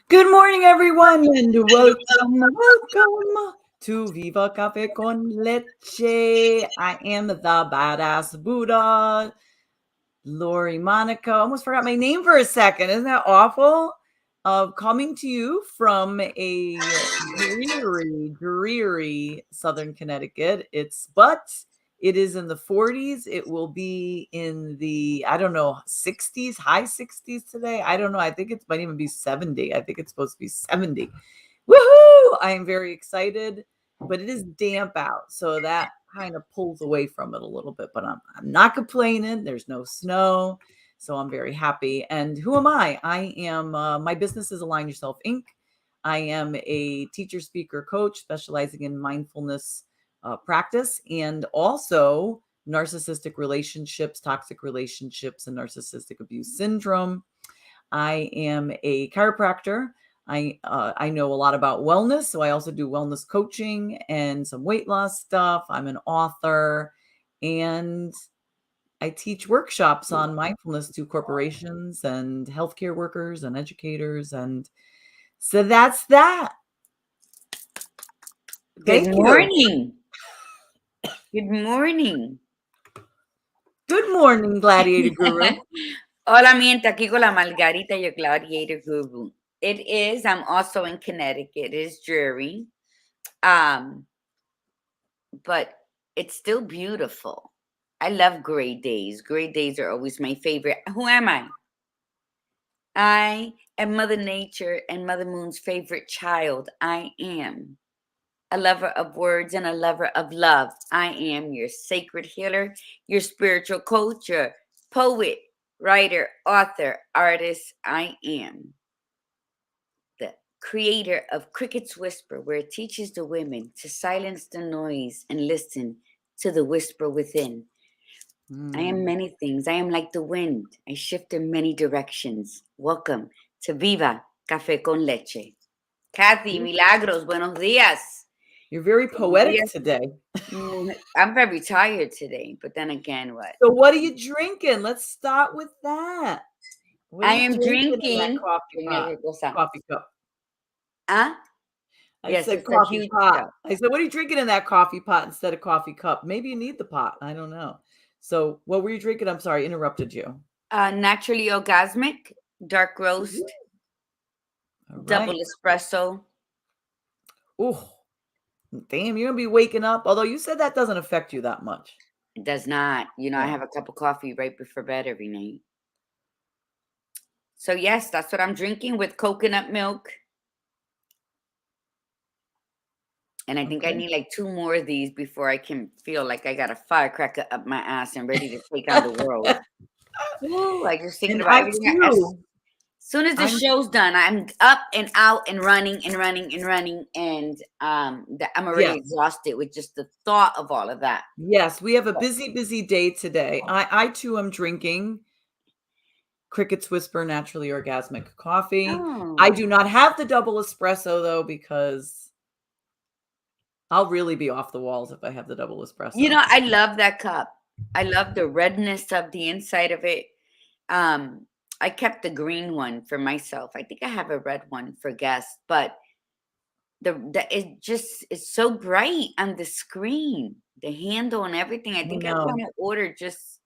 Good morning, everyone, and welcome to Viva Cafe con Leche. I am the badass Buddha, Lori Monica. Almost forgot my name for a second. Isn't that awful? Coming to you from a dreary Southern Connecticut. It is in the 40s. It will be in the, I don't know, 60s, high 60s today. I don't know. I think it might even be 70. I think it's supposed to be 70. Woohoo! I am very excited, but it is damp out. So that kind of pulls away from it a little bit, but I'm not complaining. There's no snow. So I'm very happy. And who am I? I am, my business is Align Yourself Inc. I am a teacher, speaker, coach specializing in mindfulness practice and also narcissistic relationships, toxic relationships, and narcissistic abuse syndrome. I am a chiropractor. I know a lot about wellness, so I also do wellness coaching and some weight loss stuff. I'm an author, and I teach workshops on mindfulness to corporations and healthcare workers and educators, and so that's that. Good Thank you. morning. Good morning. Good morning, Gladiator Guru. Hola, mi gente, aquí con la Margarita, your gladiator guru. I'm also in Connecticut. It is dreary. But it's still beautiful. I love gray days. Gray days are always my favorite. Who am I? I am Mother Nature and Mother Moon's favorite child. I am a lover of words and a lover of love. I am your sacred healer, your spiritual coach, your poet, writer, author, artist. I am the creator of Cricket's Whisper, where it teaches the women to silence the noise and listen to the whisper within. I am many things. I am like the wind. I shift in many directions. Welcome to Viva Cafe con Leche. Kathy, Milagros, buenos días. You're very poetic today. I'm very tired today, but then again, what? So what are you drinking? Let's start with that. What I are you am drinking coffee cup. Huh? I said coffee pot. I said, what are you drinking in that coffee pot instead of coffee cup? Maybe you need the pot. I don't know. So what were you drinking? I'm sorry, interrupted you. Naturally Orgasmic, dark roast, double espresso. Oh, damn, you're going to be waking up. Although you said that doesn't affect you that much. It does not. I have a cup of coffee right before bed every night. So yes, that's what I'm drinking with coconut milk. And I think I need like 2 more of these before I can feel like I got a firecracker up my ass and ready to take on the world. Ooh, I just thinking about everything. As soon as the show's done, I'm up and out and running, and I'm already exhausted with just the thought of all of that. Yes, we have a busy day today. I too am drinking Cricket's Whisper Naturally Orgasmic coffee. I do not have the double espresso though, because I'll really be off the walls if I have the double espresso. I love that cup. I love the redness of the inside of it. I kept the green one for myself. I think I have a red one for guests, but it's so bright on the screen, the handle and everything. I think I want to order just.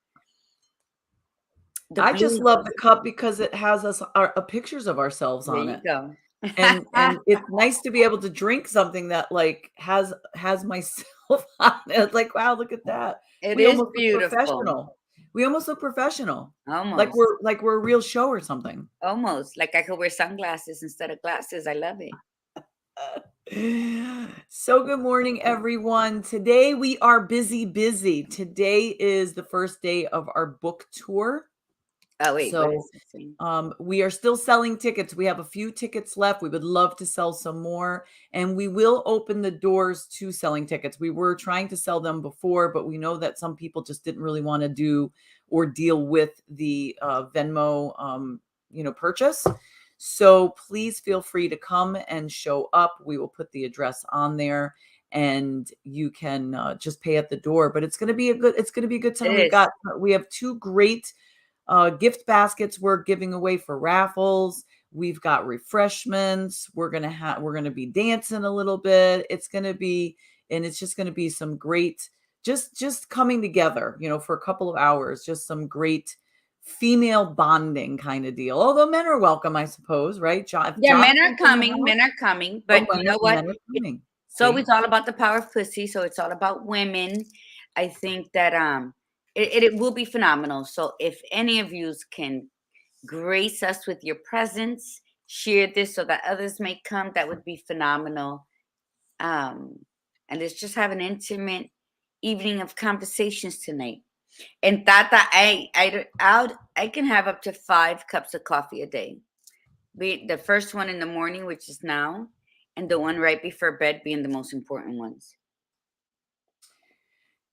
I just love the cup because it has our pictures of ourselves on it. There you go. And it's nice to be able to drink something that like has myself on it. It's like, wow, look at that. It is beautiful. We almost look professional. Almost. Like we're a real show or something. Almost. Like I could wear sunglasses instead of glasses. I love it. So good morning, everyone. Today we are busy. Today is the first day of our book tour. Oh, wait. So we are still selling tickets. We have a few tickets left. We would love to sell some more, and we will open the doors to selling tickets. We were trying to sell them before, but we know that some people just didn't really want to do or deal with the Venmo, purchase. So please feel free to come and show up. We will put the address on there, and you can just pay at the door. But it's going to be a good time. We have 2 great gift baskets we're giving away for raffles. We've got refreshments. We're gonna be dancing a little bit. It's just gonna be some great, just coming together, for a couple of hours, just some great female bonding kind of deal. Although men are welcome, I suppose, right? Yeah, men are coming. Men are coming. But you know what? Men are coming. It's always all about the power of pussy. So it's all about women. I think that it will be phenomenal. So if any of you can grace us with your presence, share this so that others may come, that would be phenomenal. And let's just have an intimate evening of conversations tonight. And Tata, I can have up to 5 cups of coffee a day. Be the first one in the morning, which is now, and the one right before bed being the most important ones.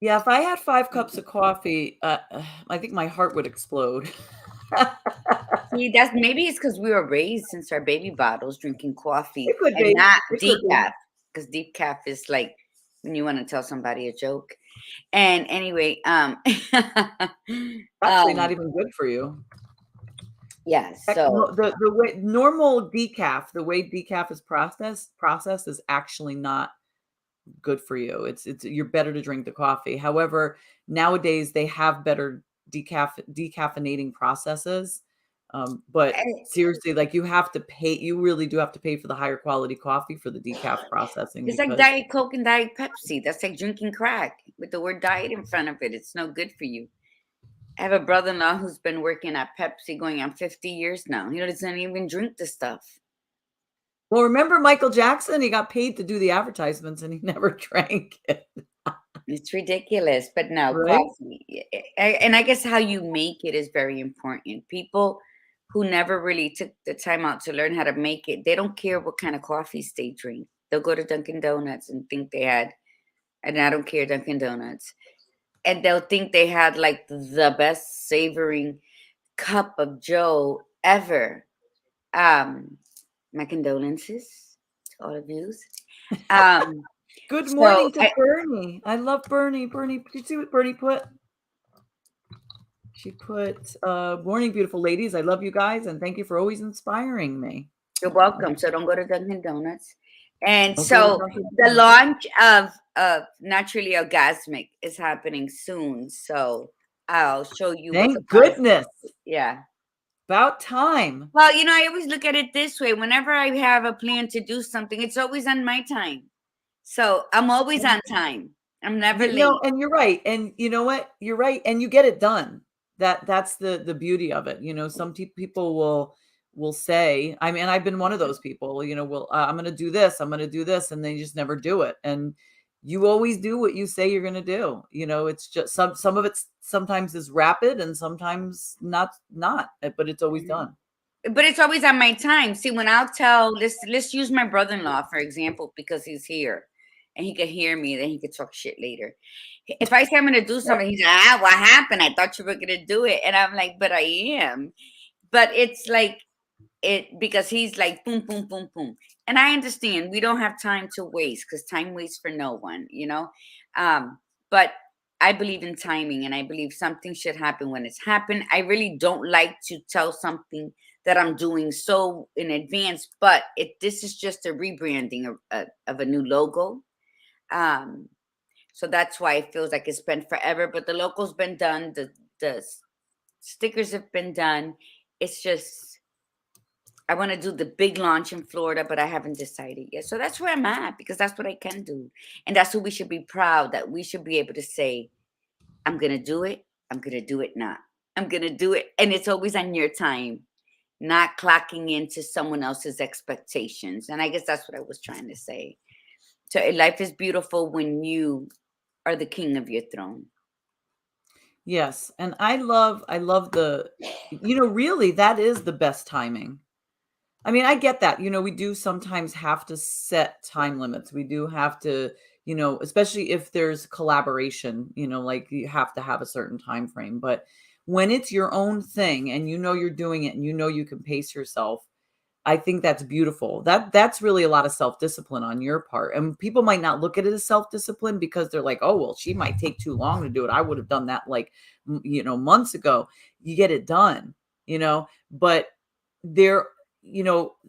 Yeah, if I had 5 cups of coffee, I think my heart would explode. See, maybe it's because we were raised since our baby bottles drinking coffee It could and be. not It could be. decaf, because decaf is like when you want to tell somebody a joke. And anyway, Actually not even good for you. Yeah, so the way normal decaf, the way decaf is processed is actually not good for you. It's you're better to drink the coffee. However, nowadays they have better decaffeinating processes. But seriously, like you really do have to pay for the higher quality coffee for the decaf processing. It's like Diet Coke and Diet Pepsi. That's like drinking crack with the word diet in front of it. It's no good for you. I have a brother-in-law who's been working at Pepsi going on 50 years now. He doesn't even drink the stuff. Well, remember Michael Jackson? He got paid to do the advertisements and he never drank it. It's ridiculous, but no, right? Coffee. And I guess how you make it is very important. People who never really took the time out to learn how to make it, they don't care what kind of coffees they drink. They'll go to Dunkin' Donuts and think they had, and I don't care, Dunkin' Donuts. And they'll think they had like the best savoring cup of Joe ever. My condolences to all of you. Good morning to Bernie. I love Bernie. Bernie, did you see what Bernie put? She put, morning, beautiful ladies. I love you guys and thank you for always inspiring me. You're welcome. So don't go to Dunkin' Donuts. And so the launch of Naturally Orgasmic is happening soon. So I'll show you. Thank goodness. Yeah. About time. Well, I always look at it this way. Whenever I have a plan to do something, it's always on my time. So I'm always on time. I'm never late. No, and you're right. And you know what? You're right. And you get it done. That's the beauty of it. Some people will say, I mean, I've been one of those people, I'm going to do this. I'm going to do this. And they just never do it. And you always do what you say you're going to do. It's just some of it sometimes is rapid and sometimes not, but it's always done. But it's always on my time. See, when I'll tell, let's use my brother-in-law, for example, because he's here and he could hear me, then he could talk shit later. If I say I'm going to do something, he's like, what happened? I thought you were going to do it. And I'm like, but I am. But it's like, because he's like, boom, boom, boom, boom. And I understand we don't have time to waste because time waits for no one, but I believe in timing and I believe something should happen when it's happened. I really don't like to tell something that I'm doing so in advance, but this is just a rebranding of a new logo. So that's why it feels like it's been forever, but the logo's been done. The stickers have been done. It's just, I want to do the big launch in Florida, but I haven't decided yet. So that's where I'm at because that's what I can do. And that's what we should be proud that we should be able to say, I'm going to do it. I'm going to do it now. I'm going to do it. And it's always on your time, not clocking into someone else's expectations. And I guess that's what I was trying to say. So life is beautiful when you are the king of your throne. Yes. And I love the, really that is the best timing. I mean, I get that, we do sometimes have to set time limits. We do have to, especially if there's collaboration, like you have to have a certain time frame. But when it's your own thing and you're doing it and you can pace yourself, I think that's beautiful. That's really a lot of self-discipline on your part. And people might not look at it as self-discipline because they're like, "Oh, well, she might take too long to do it. I would have done that like, months ago." You get it done, but there,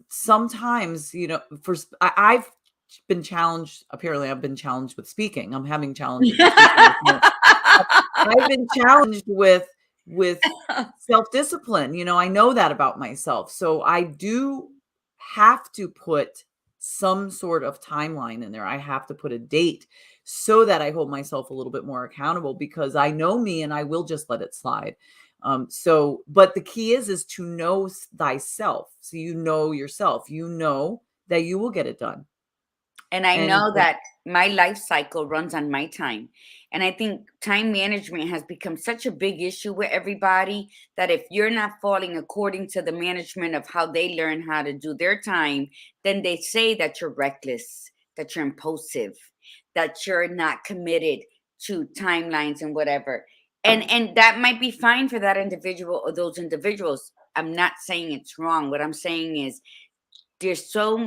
sometimes, I've been challenged. Apparently, I've been challenged with speaking. I'm having challenges with speaking this morning. I've been challenged with self-discipline. I know that about myself. So I do have to put some sort of timeline in there. I have to put a date so that I hold myself a little bit more accountable, because I know me and I will just let it slide. But the key is to know thyself. So you know yourself, that you will get it done. And I And know that my life cycle runs on my time. And I think time management has become such a big issue with everybody that if you're not falling according to the management of how they learn how to do their time, then they say that you're reckless, that you're impulsive, that you're not committed to timelines and whatever. And that might be fine for that individual or those individuals. I'm not saying it's wrong. What I'm saying is there's so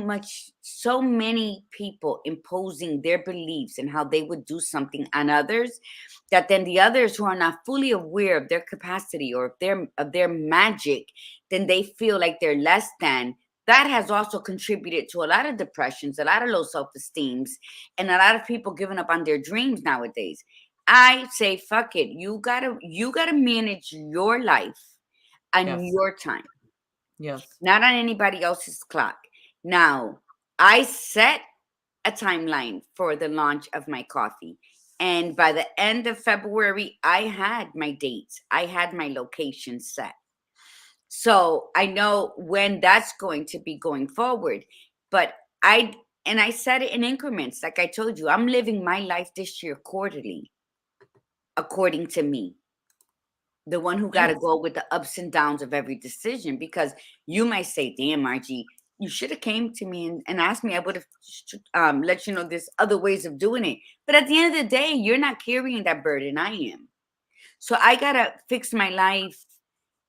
many people imposing their beliefs and how they would do something on others, that then the others who are not fully aware of their capacity or of their magic, then they feel like they're less than. That has also contributed to a lot of depressions, a lot of low self-esteems, and a lot of people giving up on their dreams nowadays. I say fuck it. You gotta manage your life on yes, your time, yes, not on anybody else's clock. Now, I set a timeline for the launch of my coffee. And by the end of February, I had my dates, I had my location set. So I know when that's going to be going forward. But I set it in increments. Like I told you, I'm living my life this year quarterly, according to me, the one who got to yes, go with the ups and downs of every decision. Because you might say, damn, Margie, you should have came to me and asked me. I would have let you know there's other ways of doing it. But at the end of the day, you're not carrying that burden. I am. So I got to fix my life.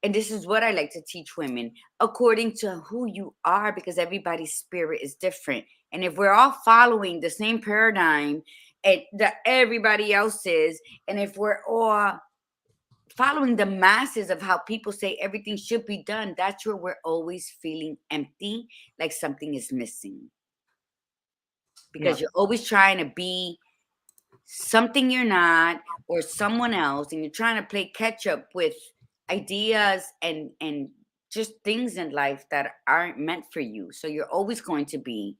And this is what I like to teach women, according to who you are, because everybody's spirit is different. And if we're all following the same paradigm that everybody else is, and if we're all following the masses of how people say everything should be done, that's where we're always feeling empty, like something is missing. Because yeah. you're always trying to be something you're not, or someone else, and you're trying to play catch up with ideas and just things in life that aren't meant for you. So you're always going to be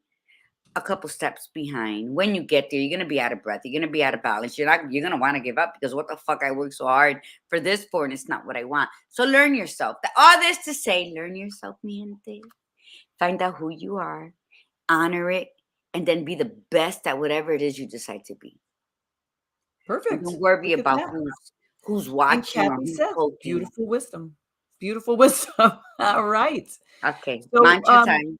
a couple steps behind. When you get there, you're gonna be out of breath. You're gonna be out of balance. You're gonna want to give up, because what the fuck I worked so hard for this for, and it's not what I want. So learn yourself. All this to say, learn yourself, mi gente. Find out who you are, honor it, and then be the best at whatever it is you decide to be. And Perfect. don't worry Look at about that. who's And watching or Kathy who's said, poking. beautiful wisdom. Beautiful wisdom. All right. Okay, So, mantra time.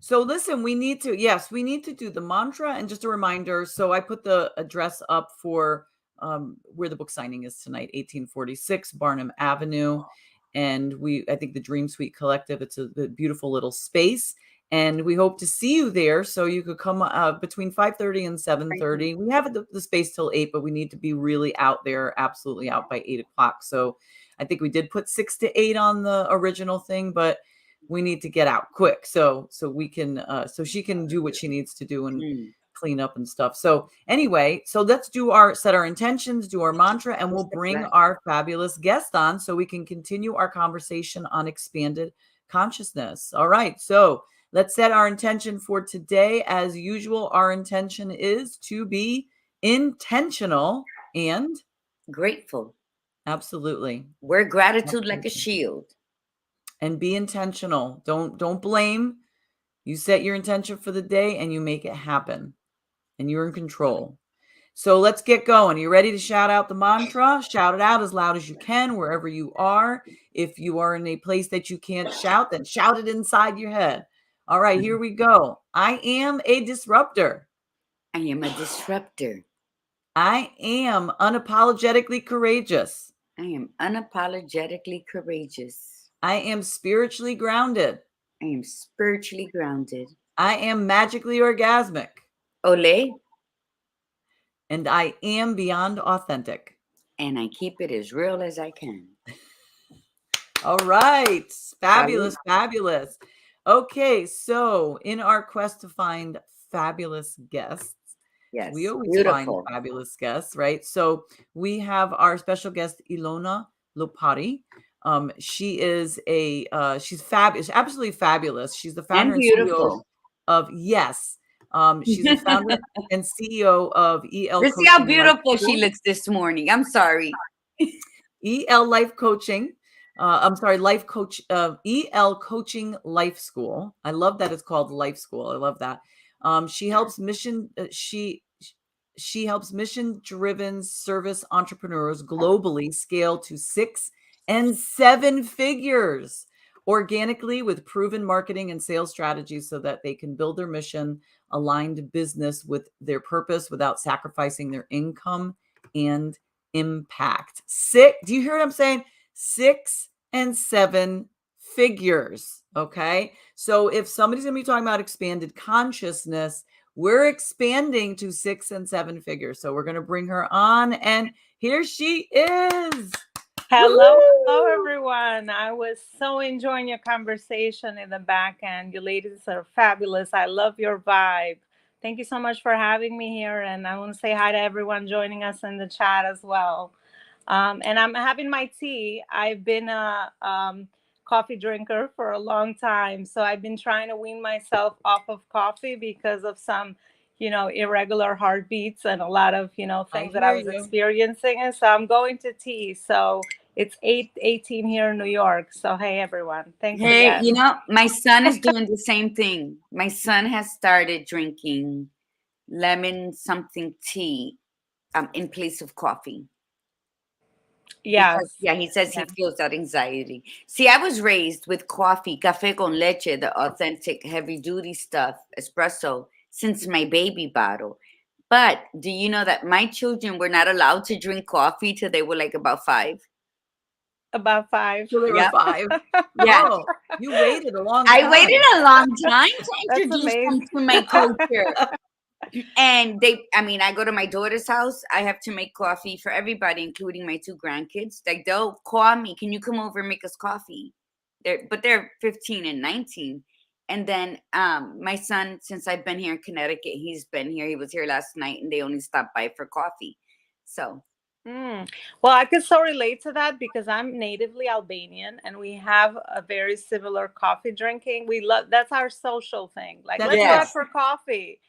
so listen, we need to do the mantra, and just a reminder. So I put the address up for where the book signing is tonight, 1846 Barnum Avenue. And I think the Dream Suite Collective, it's a beautiful little space. And we hope to see you there. So you could come between 5:30 and 7:30. We have the space till 8, but we need to be really out there, absolutely out by 8 o'clock. So I think we did put 6 to 8 on the original thing, but we need to get out quick so we can so she can do what she needs to do and Mm. clean up and stuff. So anyway, so let's set our intentions, do our mantra, and we'll bring our fabulous guest on so we can continue our conversation on expanded consciousness. All right, so let's set our intention for today. As usual, our intention is to be intentional and Grateful. absolutely, Wear gratitude like a absolutely, shield. and be intentional. Don't blame. You set your intention for the day and you make it happen, and you're in control. So let's get going. You ready to shout out the mantra? Shout it out as loud as you can, wherever you are. If you are in a place that you can't shout, then shout it inside your head. All right, here we go. I am a disruptor. I am a disruptor. I am unapologetically courageous. I am unapologetically courageous. I am spiritually grounded. I am spiritually grounded. I am magically orgasmic. Ole. And I am beyond authentic. And I keep it as real as I can. All right. Fabulous, Salud. fabulous. Okay, so in our quest to find fabulous guests, we Yes, always find beautiful. fabulous guests, right? So we have our special guest, Elona Lopari. She is she's fabulous, absolutely fabulous. She's the And founder and CEO beautiful. of Yes. She's the founder and CEO of EL Let's see how Coaching Life beautiful she School. looks this morning. I'm sorry. EL Life Coaching. I'm sorry, Life Coach, EL Coaching Life School. I love that it's called Life School. I love that. She helps she helps mission-driven service entrepreneurs globally scale to 6 and 7 figures organically with proven marketing and sales strategies so that they can build their mission aligned business with their purpose without sacrificing their income and impact. Do you hear what I'm saying? 6 and 7 figures. Okay. So if somebody's going to be talking about expanded consciousness, we're expanding to 6 and 7 figures. So we're going to bring her on, and here she is. Hello, hello, everyone. I was so enjoying your conversation in the back end. You ladies are fabulous. I love your vibe. Thank you so much for having me here. And I want to say hi to everyone joining us in the chat as well. And I'm having my tea. I've been a coffee drinker for a long time. So I've been trying to wean myself off of coffee because of some, irregular heartbeats and a lot of, things that I was experiencing. And so I'm going to tea. So it's 8:18 here in New York. So, hey, everyone. Thanks Hey, again. my son is doing the same thing. My son has started drinking lemon something tea in place of coffee. Yes. Because, he says he feels that anxiety. See, I was raised with coffee, café con leche, the authentic heavy duty stuff, espresso, since my baby bottle. But do you know that my children were not allowed to drink coffee till they were like about 5? About 5. So there were 5. Yeah. Oh, you waited a long time. I waited a long time to introduce them amazing. to my culture. And I go to my daughter's house. I have to make coffee for everybody, including my 2 grandkids. Like, they'll call me, can you come over and make us coffee? They're 15 and 19. And then my son, since I've been here in Connecticut, he's been here. He was here last night, and they only stopped by for coffee. So. Well, I can so relate to that because I'm natively Albanian and we have a very similar coffee drinking. We love that's our social thing. Like, let's go out for coffee,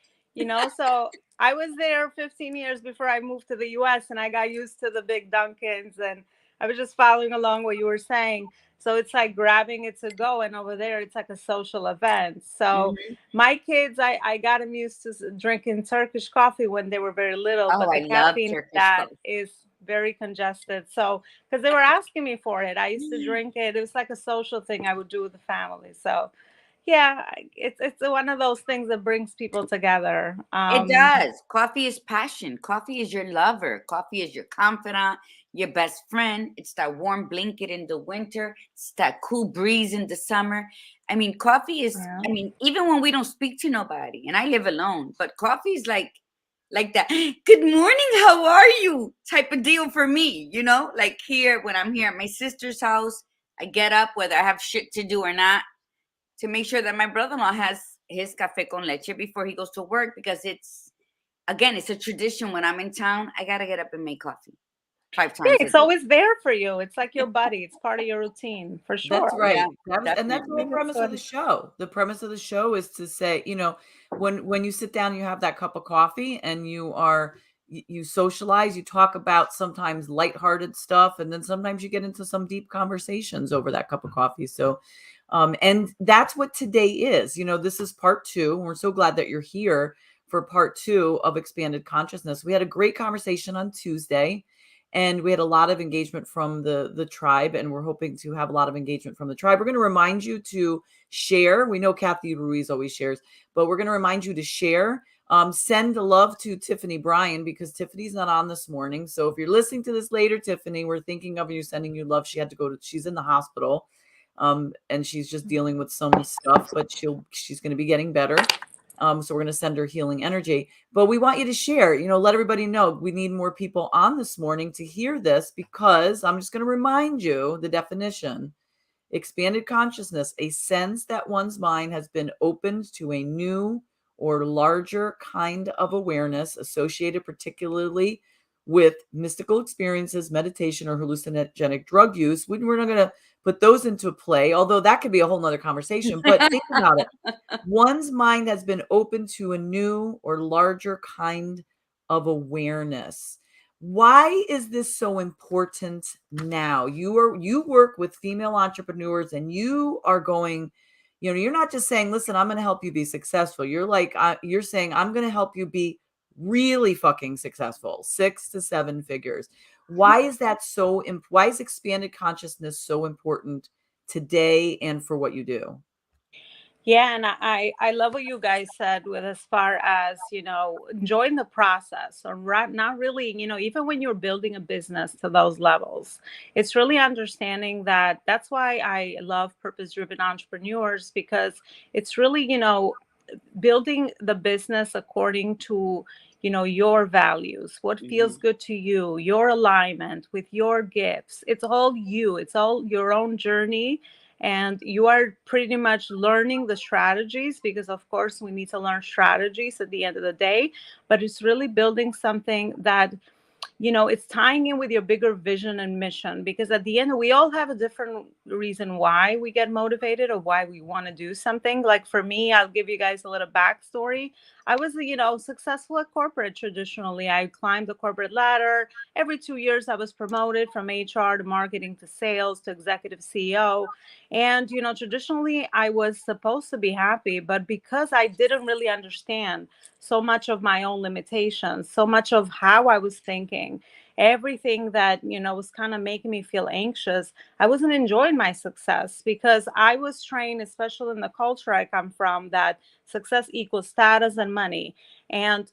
So I was there 15 years before I moved to the US and I got used to the big Dunkins and I was just following along what you were saying. So it's like grabbing it to go, and over there it's like a social event. So my kids, I got them used to drinking Turkish coffee when they were very little, but the caffeine that is very congested. So because they were asking me for it, I used to drink it. It was like a social thing I would do with the family. So yeah, it's one of those things that brings people together. It does. Coffee is passion. Coffee is your lover. Coffee is your confidant, your best friend. It's that warm blanket in the winter. It's that cool breeze in the summer. Coffee is, even when we don't speak to nobody, and I live alone, but coffee is like that, good morning, how are you type of deal for me, like here, when I'm here at my sister's house, I get up, whether I have shit to do or not, to make sure that my brother-in-law has his café con leche before he goes to work, because it's a tradition. When I'm in town, I gotta get up and make coffee 5 times. Yeah, it's always there for you. It's like your buddy. It's part of your routine, for sure. That's right. Yeah, And that's the whole premise of the show. The premise of the show is to say, when you sit down, you have that cup of coffee and you socialize, you talk about sometimes lighthearted stuff, and then sometimes you get into some deep conversations over that cup of coffee. So and that's what today is. This is part 2. We're so glad that you're here for part 2 of Expanded Consciousness. We had a great conversation on Tuesday, and we had a lot of engagement from the tribe, and we're hoping to have a lot of engagement from the tribe. We're going to remind you to share. We know Kathy Ruiz always shares, but we're going to remind you to share. Send love to Tiffany Bryan, because Tiffany's not on this morning. So if you're listening to this later, Tiffany, we're thinking of you, sending you love. She's in the hospital. And she's just dealing with some stuff, but she's going to be getting better. So we're going to send her healing energy. But we want you to share, let everybody know we need more people on this morning to hear this, because I'm just going to remind you the definition. Expanded consciousness, a sense that one's mind has been opened to a new or larger kind of awareness associated particularly with mystical experiences, meditation, or hallucinogenic drug use. We're not going to put those into play, although that could be a whole nother conversation. But think about it. One's mind has been open to a new or larger kind of awareness. Why is this so important now? You work with female entrepreneurs, and you are going, you're not just saying, listen, I'm going to help you be successful. You're like, you're saying, I'm going to help you be really fucking successful, 6 to 7 figures. Why is that why is expanded consciousness so important today and for what you do? Yeah, and I love what you guys said with as far as, enjoying the process, or not really, even when you're building a business to those levels, it's really understanding that. That's why I love purpose-driven entrepreneurs, because it's really, building the business according to your values, what feels good to you, your alignment with your gifts. It's all you, it's all your own journey, and you are pretty much learning the strategies, because of course we need to learn strategies at the end of the day. But it's really building something that it's tying in with your bigger vision and mission, because at the end, we all have a different reason why we get motivated or why we want to do something. Like for me, I'll give you guys a little backstory. I was, successful at corporate traditionally. I climbed the corporate ladder. Every 2 years, I was promoted from HR to marketing to sales to executive CEO. And, traditionally, I was supposed to be happy, but because I didn't really understand so much of my own limitations, so much of how I was thinking, everything that, was kind of making me feel anxious, I wasn't enjoying my success, because I was trained, especially in the culture I come from, that success equals status and money. And,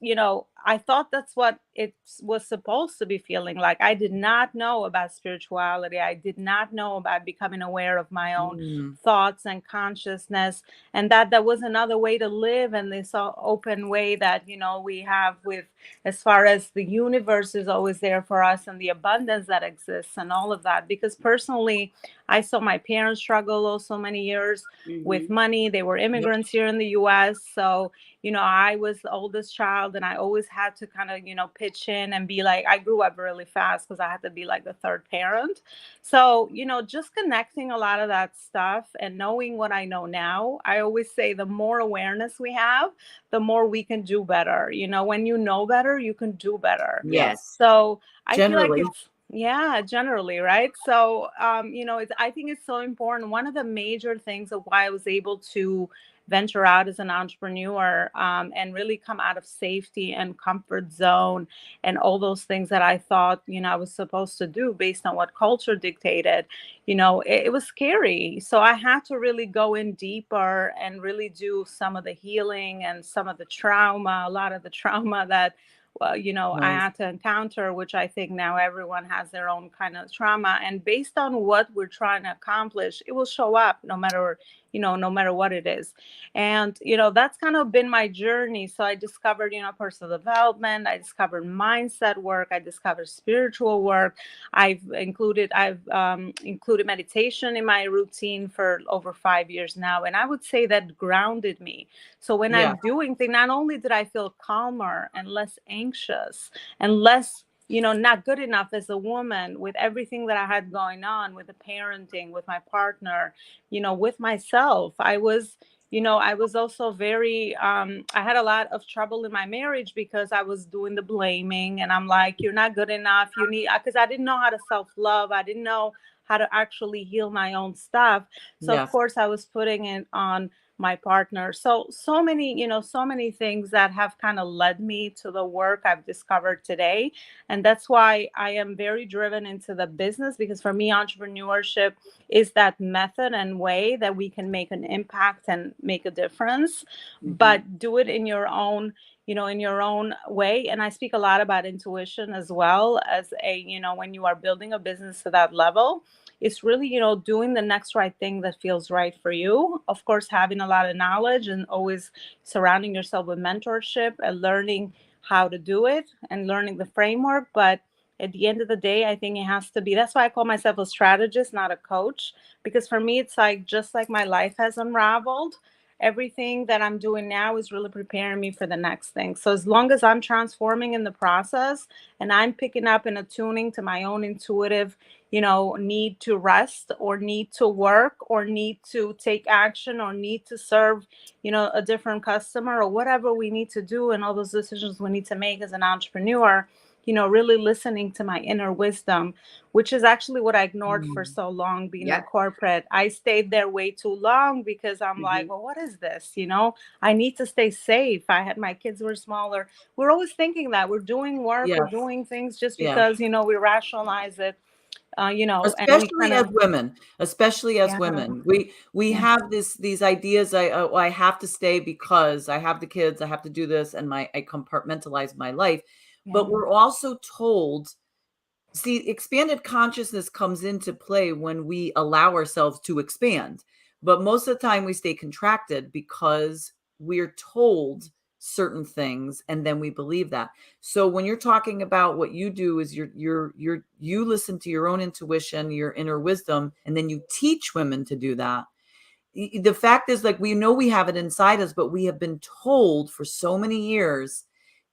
I thought that's what it was supposed to be feeling like. I did not know about spirituality. I did not know about becoming aware of my own thoughts and consciousness, and that was another way to live, and this open way that we have with, as far as the universe is always there for us, and the abundance that exists and all of that. Because personally, I saw my parents struggle also many years with money. They were immigrants here in the US. So I was the oldest child, and I always had to kind of pitch in and be like, I grew up really fast because I had to be like the third parent. So just connecting a lot of that stuff and knowing what I know now, I always say the more awareness we have, the more we can do better. When you know better, you can do better. Yes. So I Generally. feel like generally, right? So, I think it's so important. One of the major things of why I was able to venture out as an entrepreneur, and really come out of safety and comfort zone and all those things that I thought, I was supposed to do based on what culture dictated, it was scary. So I had to really go in deeper and really do some of the healing and some of the trauma, a lot of the trauma that I had to encounter, which I think now everyone has their own kind of trauma. And based on what we're trying to accomplish, it will show up no matter what it is. And, that's kind of been my journey. So I discovered, personal development, I discovered mindset work, I discovered spiritual work. I've included meditation in my routine for over 5 years now. And I would say that grounded me. So when I'm doing things, not only did I feel calmer and less anxious and less, not good enough as a woman, with everything that I had going on with the parenting, with my partner, with myself. I was also very, I had a lot of trouble in my marriage because I was doing the blaming, and I'm like, you're not good enough. You need, because I didn't know how to self-love. I didn't know how to actually heal my own stuff. So of course I was putting it on my partner. So many things that have kind of led me to the work I've discovered today. And that's why I am very driven into the business, because for me, entrepreneurship is that method and way that we can make an impact and make a difference, but do it in your own way. And I speak a lot about intuition as well as when you are building a business to that level, it's really, doing the next right thing that feels right for you. Of course, having a lot of knowledge and always surrounding yourself with mentorship and learning how to do it and learning the framework. But at the end of the day, I think it has to be, that's why I call myself a strategist, not a coach, because for me, it's like, just like my life has unraveled, everything that I'm doing now is really preparing me for the next thing. So as long as I'm transforming in the process and I'm picking up and attuning to my own intuitive, need to rest or need to work or need to take action or need to serve, a different customer or whatever we need to do, and all those decisions we need to make as an entrepreneur, really listening to my inner wisdom, which is actually what I ignored for so long being in corporate. I stayed there way too long because I'm like, well, what is this? I need to stay safe. I had, my kids were smaller. We're always thinking that we're doing work, we're doing things just because, we rationalize it. Especially as women, we have these ideas. I have to stay because I have the kids, I have to do this, and I compartmentalize my life. But we're also told, see, expanded consciousness comes into play when we allow ourselves to expand. But most of the time we stay contracted because we're told certain things and then we believe that. So when you're talking about what you do is you listen to your own intuition, your inner wisdom, and then you teach women to do that. The fact is, like, we know we have it inside us, but we have been told for so many years,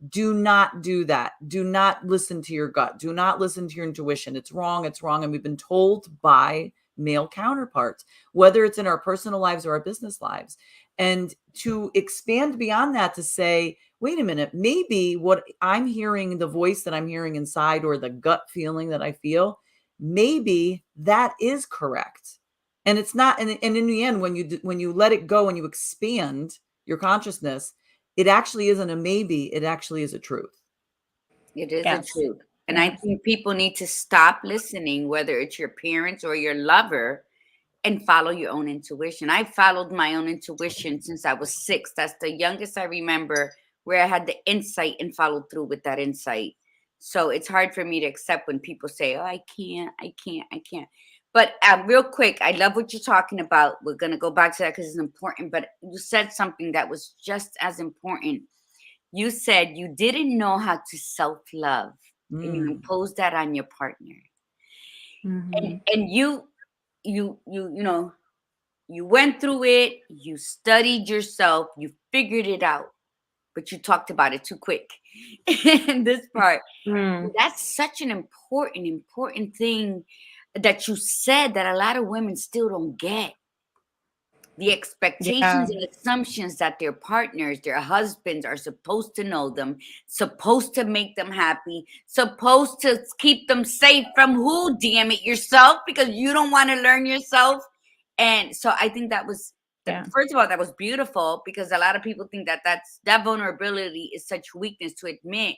do not do that. Do not listen to your gut. Do not listen to your intuition. It's wrong. It's wrong. And we've been told by male counterparts, whether it's in our personal lives or our business lives. And to expand beyond that, to say, wait a minute, maybe what I'm hearing, the voice that I'm hearing inside, or the gut feeling that I feel, maybe that is correct. And it's not. And in the end, when you let it go and you expand your consciousness, it actually isn't a maybe. It actually is a truth. It is a truth. And I think people need to stop listening, whether it's your parents or your lover, and follow your own intuition. I followed my own intuition since I was 6. That's the youngest I remember where I had the insight and followed through with that insight. So it's hard for me to accept when people say, oh, I can't. But real quick, I love what you're talking about. We're going to go back to that because it's important. But you said something that was just as important. You said you didn't know how to self-love, and you imposed that on your partner. And you went through it, you studied yourself, you figured it out, but you talked about it too quick in this part. That's such an important thing that you said that a lot of women still don't get. The expectations and assumptions that their partners, their husbands, are supposed to know them, supposed to make them happy, supposed to keep them safe from who? Damn it, yourself, because you don't want to learn yourself. And so I think that was, first of all, that was beautiful, because a lot of people think that vulnerability is such weakness to admit.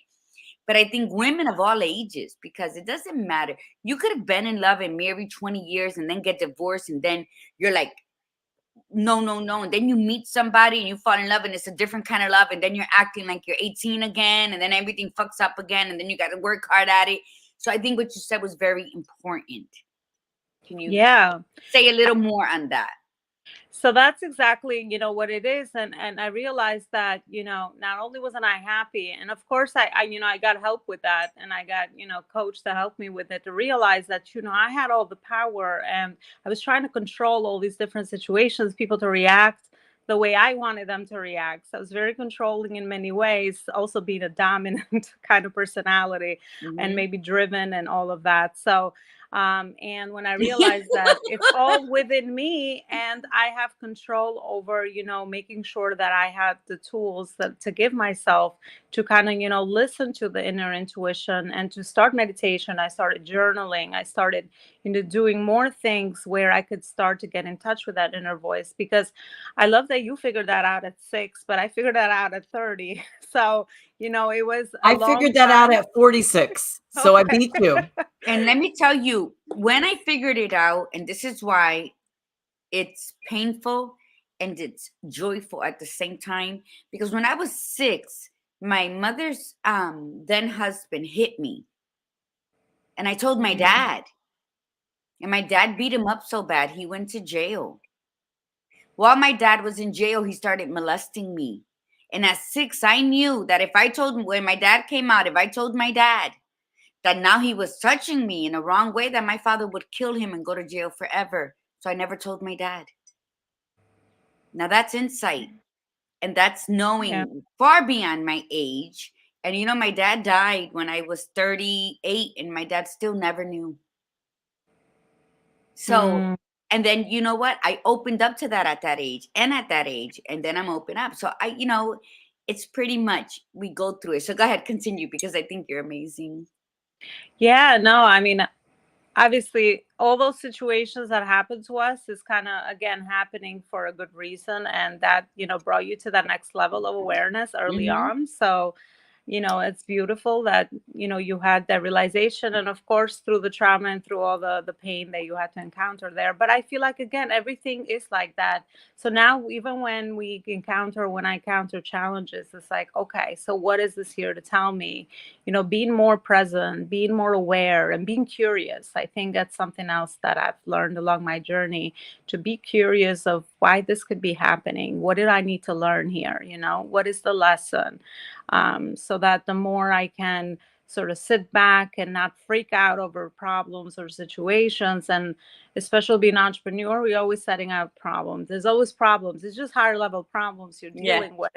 But I think women of all ages, because it doesn't matter. You could have been in love and married 20 years and then get divorced, and then you're like, no. And then you meet somebody and you fall in love, and it's a different kind of love. And then you're acting like you're 18 again, and then everything fucks up again. And then you got to work hard at it. So I think what you said was very important. Can you say a little more on that? So that's exactly, what it is. And I realized that, not only wasn't I happy, and of course I got help with that, and I got, coach to help me with it, to realize that, I had all the power, and I was trying to control all these different situations, people to react the way I wanted them to react. So I was very controlling in many ways, also being a dominant kind of personality, and maybe driven and all of that. So and when I realized that it's all within me, and I have control over, making sure that I had the tools to give myself to kind of, listen to the inner intuition, and to start meditation. I started journaling. I started, doing more things where I could start to get in touch with that inner voice, because I love that you figured that out at 6, but I figured that out at 30. So, it was I figured that out at 46. So I beat you. And let me tell you, when I figured it out, and this is why it's painful and it's joyful at the same time, because when I was 6, my mother's then husband hit me. And I told my dad. And my dad beat him up so bad, he went to jail. While my dad was in jail, he started molesting me. And at 6, I knew that if I told him, when my dad came out, if I told my dad that now he was touching me in a wrong way, that my father would kill him and go to jail forever. So I never told my dad. Now that's insight. And that's Yeah. knowing far beyond my age. And you know, my dad died when I was 38, and my dad still never knew. So, Mm. and then you know what? I opened up to that at that age and at that age, and then I'm open up. So it's pretty much we go through it. So go ahead, continue, because I think you're amazing. Yeah, no, I mean, obviously all those situations that happen to us is kind of again happening for a good reason, and that brought you to that next level of awareness early Mm-hmm. on. So it's beautiful that you had that realization, and of course through the trauma and through all the pain that you had to encounter there. But I feel like again everything is like that. So now even when I encounter challenges, it's like, okay, so what is this here to tell me? Being more present, being more aware, and being curious. I think that's something else that I've learned along my journey, to be curious of why this could be happening. What did I need to learn here? What is the lesson? So that the more I can sort of sit back and not freak out over problems or situations. And especially being an entrepreneur, we're always setting out problems. There's always problems. It's just higher level problems you're Yeah. dealing with.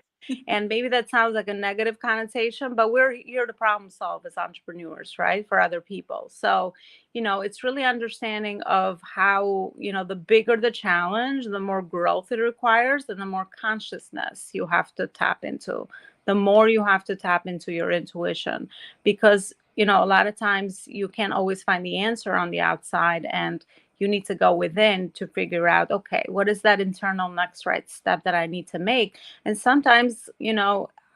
And maybe that sounds like a negative connotation, but we're here to problem solve as entrepreneurs, right? For other people. So, it's really understanding of how, the bigger the challenge, the more growth it requires, and the more consciousness you have to tap into, the more you have to tap into your intuition. Because, a lot of times you can't always find the answer on the outside, and you need to go within to figure out, okay, what is that internal next right step that I need to make? And sometimes,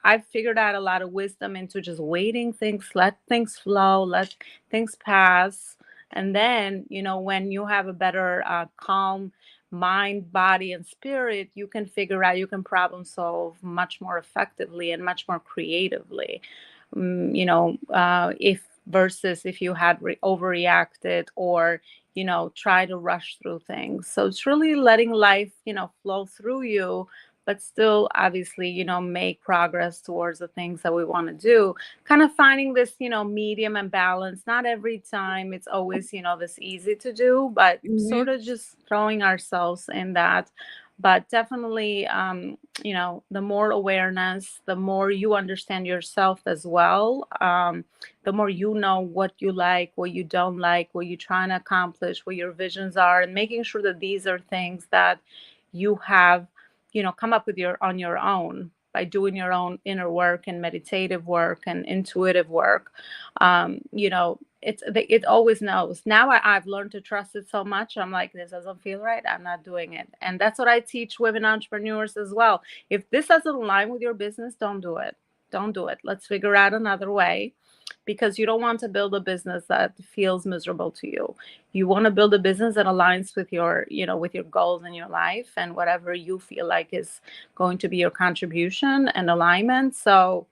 I've figured out a lot of wisdom into just waiting things, let things flow, let things pass. And then, when you have a better, calm mind, body, and spirit, you can figure out, you can problem solve much more effectively and much more creatively. If versus if you had overreacted or try to rush through things. So it's really letting life flow through you, but still obviously make progress towards the things that we want to do. Kind of finding this medium and balance. Not every time it's always this easy to do, but Mm-hmm. sort of just throwing ourselves in that. But definitely the more awareness, the more you understand yourself as well, the more you know what you like, what you don't like, what you're trying to accomplish, what your visions are, and making sure that these are things that you have come up with on your own by doing your own inner work and meditative work and intuitive work. It always knows. Now I've learned to trust it so much. I'm like, this doesn't feel right, I'm not doing it. And that's what I teach women entrepreneurs as well. If this doesn't align with your business, don't do it. Don't do it. Let's figure out another way, because you don't want to build a business that feels miserable to you. You want to build a business that aligns with your with your goals in your life and whatever you feel like is going to be your contribution and alignment. So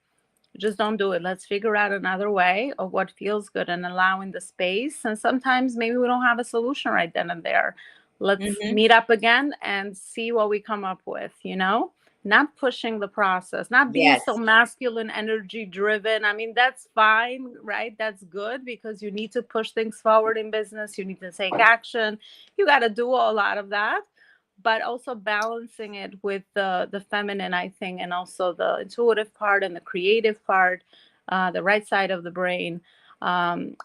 just don't do it. Let's figure out another way of what feels good and allowing the space. And sometimes maybe we don't have a solution right then and there. Let's Mm-hmm. meet up again and see what we come up with, not pushing the process, not being Yes. so masculine, energy driven. I mean, that's fine, right? That's good, because you need to push things forward in business. You need to take action. You got to do a lot of that, but also balancing it with the feminine, I think, and also the intuitive part and the creative part, the right side of the brain,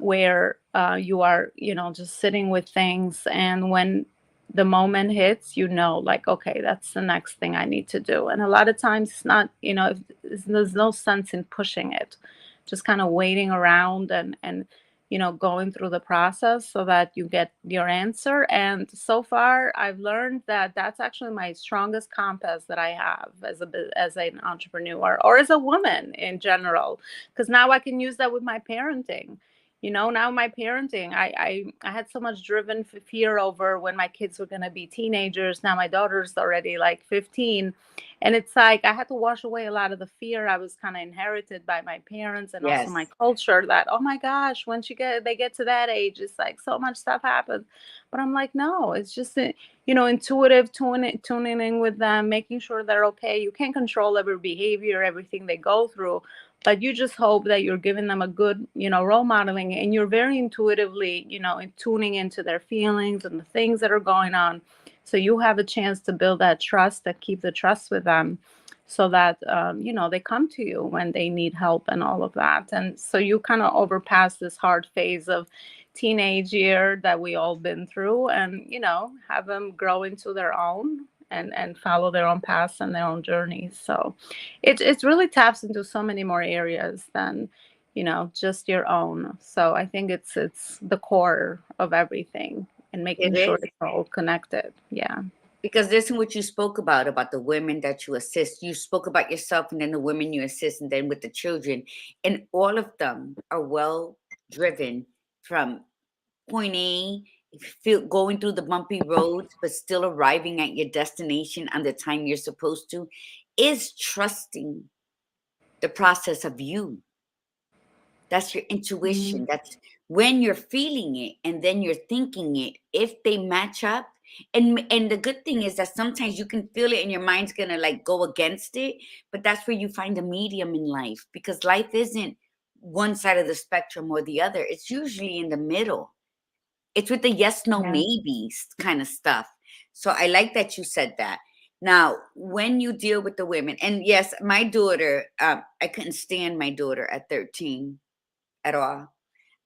where you are, just sitting with things, and when the moment hits, like, okay, that's the next thing I need to do. And a lot of times it's not, there's no sense in pushing it, just kind of waiting around and going through the process so that you get your answer. And so far, I've learned that that's actually my strongest compass that I have as an entrepreneur or as a woman in general, because now I can use that with my parenting. Now my parenting, I had so much driven fear over when my kids were going to be teenagers. Now my daughter's already like 15, and it's like I had to wash away a lot of the fear I was kind of inherited by my parents and also my culture, that, oh my gosh, once they get to that age, it's like so much stuff happens. But I'm like, no, it's just intuitive, tuning in with them, making sure they're okay. You can't control every behavior, everything they go through, but you just hope that you're giving them a good, role modeling, and you're very intuitively, tuning into their feelings and the things that are going on. So you have a chance to build that trust, that keep the trust with them, so that, they come to you when they need help and all of that. And so you kind of overpass this hard phase of teenage year that we all been through, and, have them grow into their own and follow their own paths and their own journeys. So it really taps into so many more areas than, just your own. So I think it's the core of everything, and making sure it's all connected. Yeah. Because this is what you spoke about the women that you assist. You spoke about yourself, and then the women you assist, and then with the children. And all of them are well driven from point A, going through the bumpy roads, but still arriving at your destination on the time you're supposed to, is trusting the process of you. That's your intuition. That's when you're feeling it and then you're thinking it. If they match up, and the good thing is that sometimes you can feel it and your mind's gonna like go against it, but that's where you find a medium in life, because life isn't one side of the spectrum or the other. It's usually in the middle. It's with the yes, no, maybes kind of stuff. So I like that you said that. Now, when you deal with the women, and yes, my daughter, I couldn't stand my daughter at 13 at all.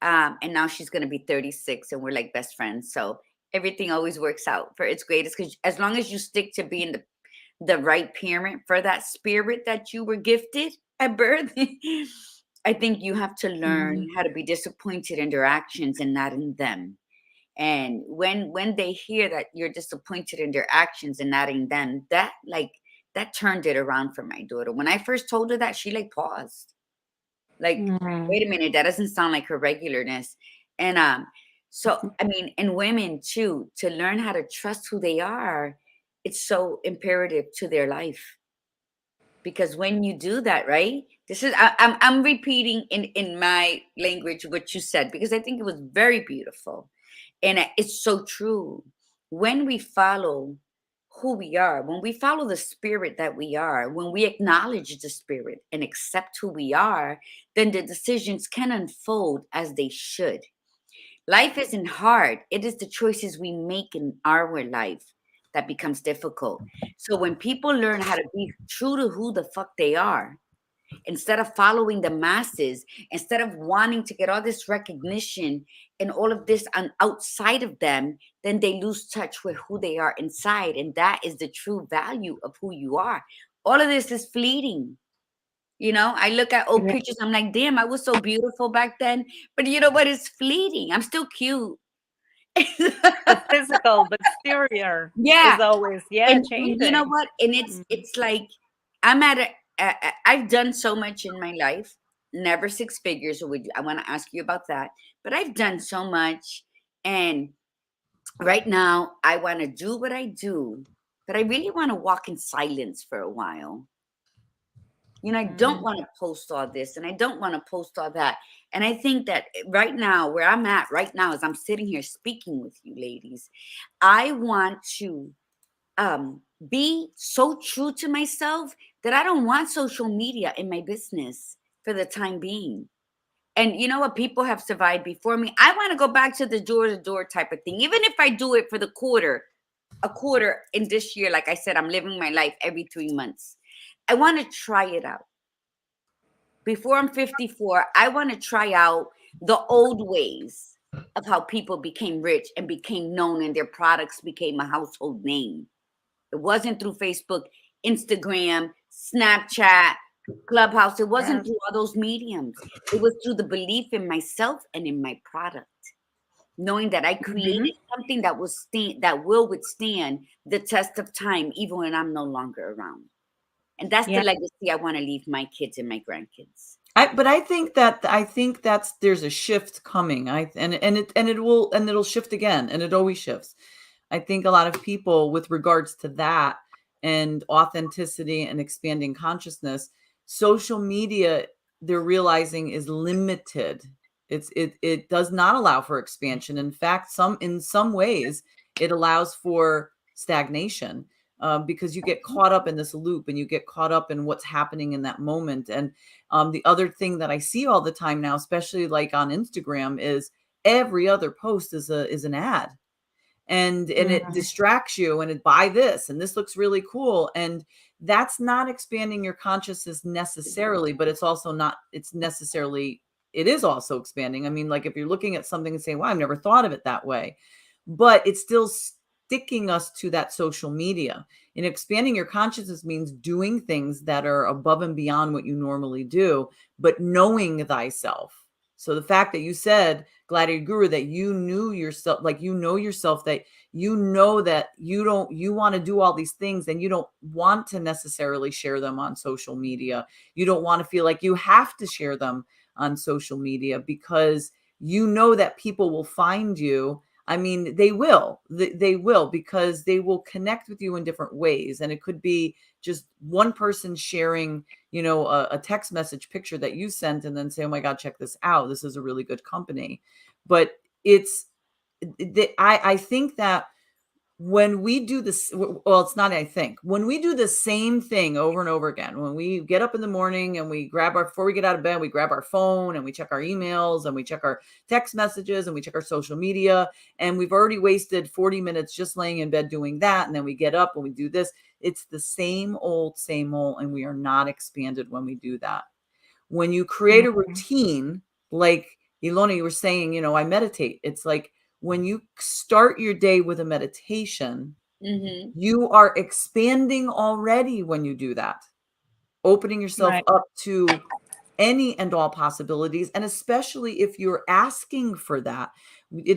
And now she's going to be 36 and we're like best friends. So everything always works out for its greatest, because as long as you stick to being the right parent for that spirit that you were gifted at birth, I think you have to learn how to be disappointed in their actions and not in them. And when they hear that you're disappointed in their actions and not in them, that turned it around for my daughter. When I first told her that, she like paused. Like, wait a minute, that doesn't sound like her regularness. And so I mean, and women too, to learn how to trust who they are, it's so imperative to their life. Because when you do that, right? This is I'm repeating in my language what you said, because I think it was very beautiful. And it's so true. When we follow who we are, when we follow the spirit that we are, when we acknowledge the spirit and accept who we are, then the decisions can unfold as they should. Life isn't hard. It is the choices we make in our life that becomes difficult. So when people learn how to be true to who the fuck they are, instead of following the masses, instead of wanting to get all this recognition and all of this on outside of them, then they lose touch with who they are inside. And that is the true value of who you are. All of this is fleeting. I look at old pictures, I'm like, damn, I was so beautiful back then. But you know what? It's fleeting. I'm still cute. The physical, the exterior is always changing. You know what? And it's like I'm at I've done so much in my life, never six figures. So I want to ask you about that. But I've done so much, and right now I want to do what I do, but I really want to walk in silence for a while. I don't want to post all this and I don't want to post all that. And I think that right now, where I'm at right now, as I'm sitting here speaking with you ladies, I want to be so true to myself that I don't want social media in my business for the time being. And you know what? People have survived before me. I want to go back to the door-to-door type of thing. Even if I do it for a quarter in this year, like I said, I'm living my life every 3 months. I want to try it out. Before I'm 54, I want to try out the old ways of how people became rich and became known and their products became a household name. It wasn't through Facebook, Instagram, Snapchat, Clubhouse. It wasn't through all those mediums. It was through the belief in myself and in my product. Knowing that I created something that will withstand the test of time, even when I'm no longer around. And that's the legacy I want to leave my kids and my grandkids. But I think that's there's a shift coming. It'll shift again, and it always shifts. I think a lot of people, with regards to that and authenticity and expanding consciousness, social media, they're realizing, is limited. It does not allow for expansion. In fact, in some ways, it allows for stagnation, because you get caught up in this loop and you get caught up in what's happening in that moment. And the other thing that I see all the time now, especially like on Instagram, is every other post is an ad. And it distracts you, and it buy this, and this looks really cool. And that's not expanding your consciousness necessarily, but it is also expanding. I mean, like if you're looking at something and saying, wow, I've never thought of it that way, but it's still sticking us to that social media. And expanding your consciousness means doing things that are above and beyond what you normally do, but knowing thyself. So the fact that you said, Gladiator Guru, that you knew yourself, like you know yourself, that you know that you want to do all these things, and you don't want to necessarily share them on social media. You don't want to feel like you have to share them on social media, because you know that people will find you. I mean, they will, because they will connect with you in different ways. And it could be just one person sharing, a text message picture that you sent, and then say, oh my God, check this out. This is a really good company. But I think that when we do this, well, it's not, I think, when we do the same thing over and over again, when we get up in the morning and before we get out of bed, we grab our phone and we check our emails and we check our text messages and we check our social media, and we've already wasted 40 minutes just laying in bed doing that. And then we get up and we do this. It's the same old, and we are not expanded when we do that. When you create a routine, like Elona, you were saying, I meditate. It's like, when you start your day with a meditation, you are expanding already when you do that, opening yourself up to any and all possibilities. And especially if you're asking for that,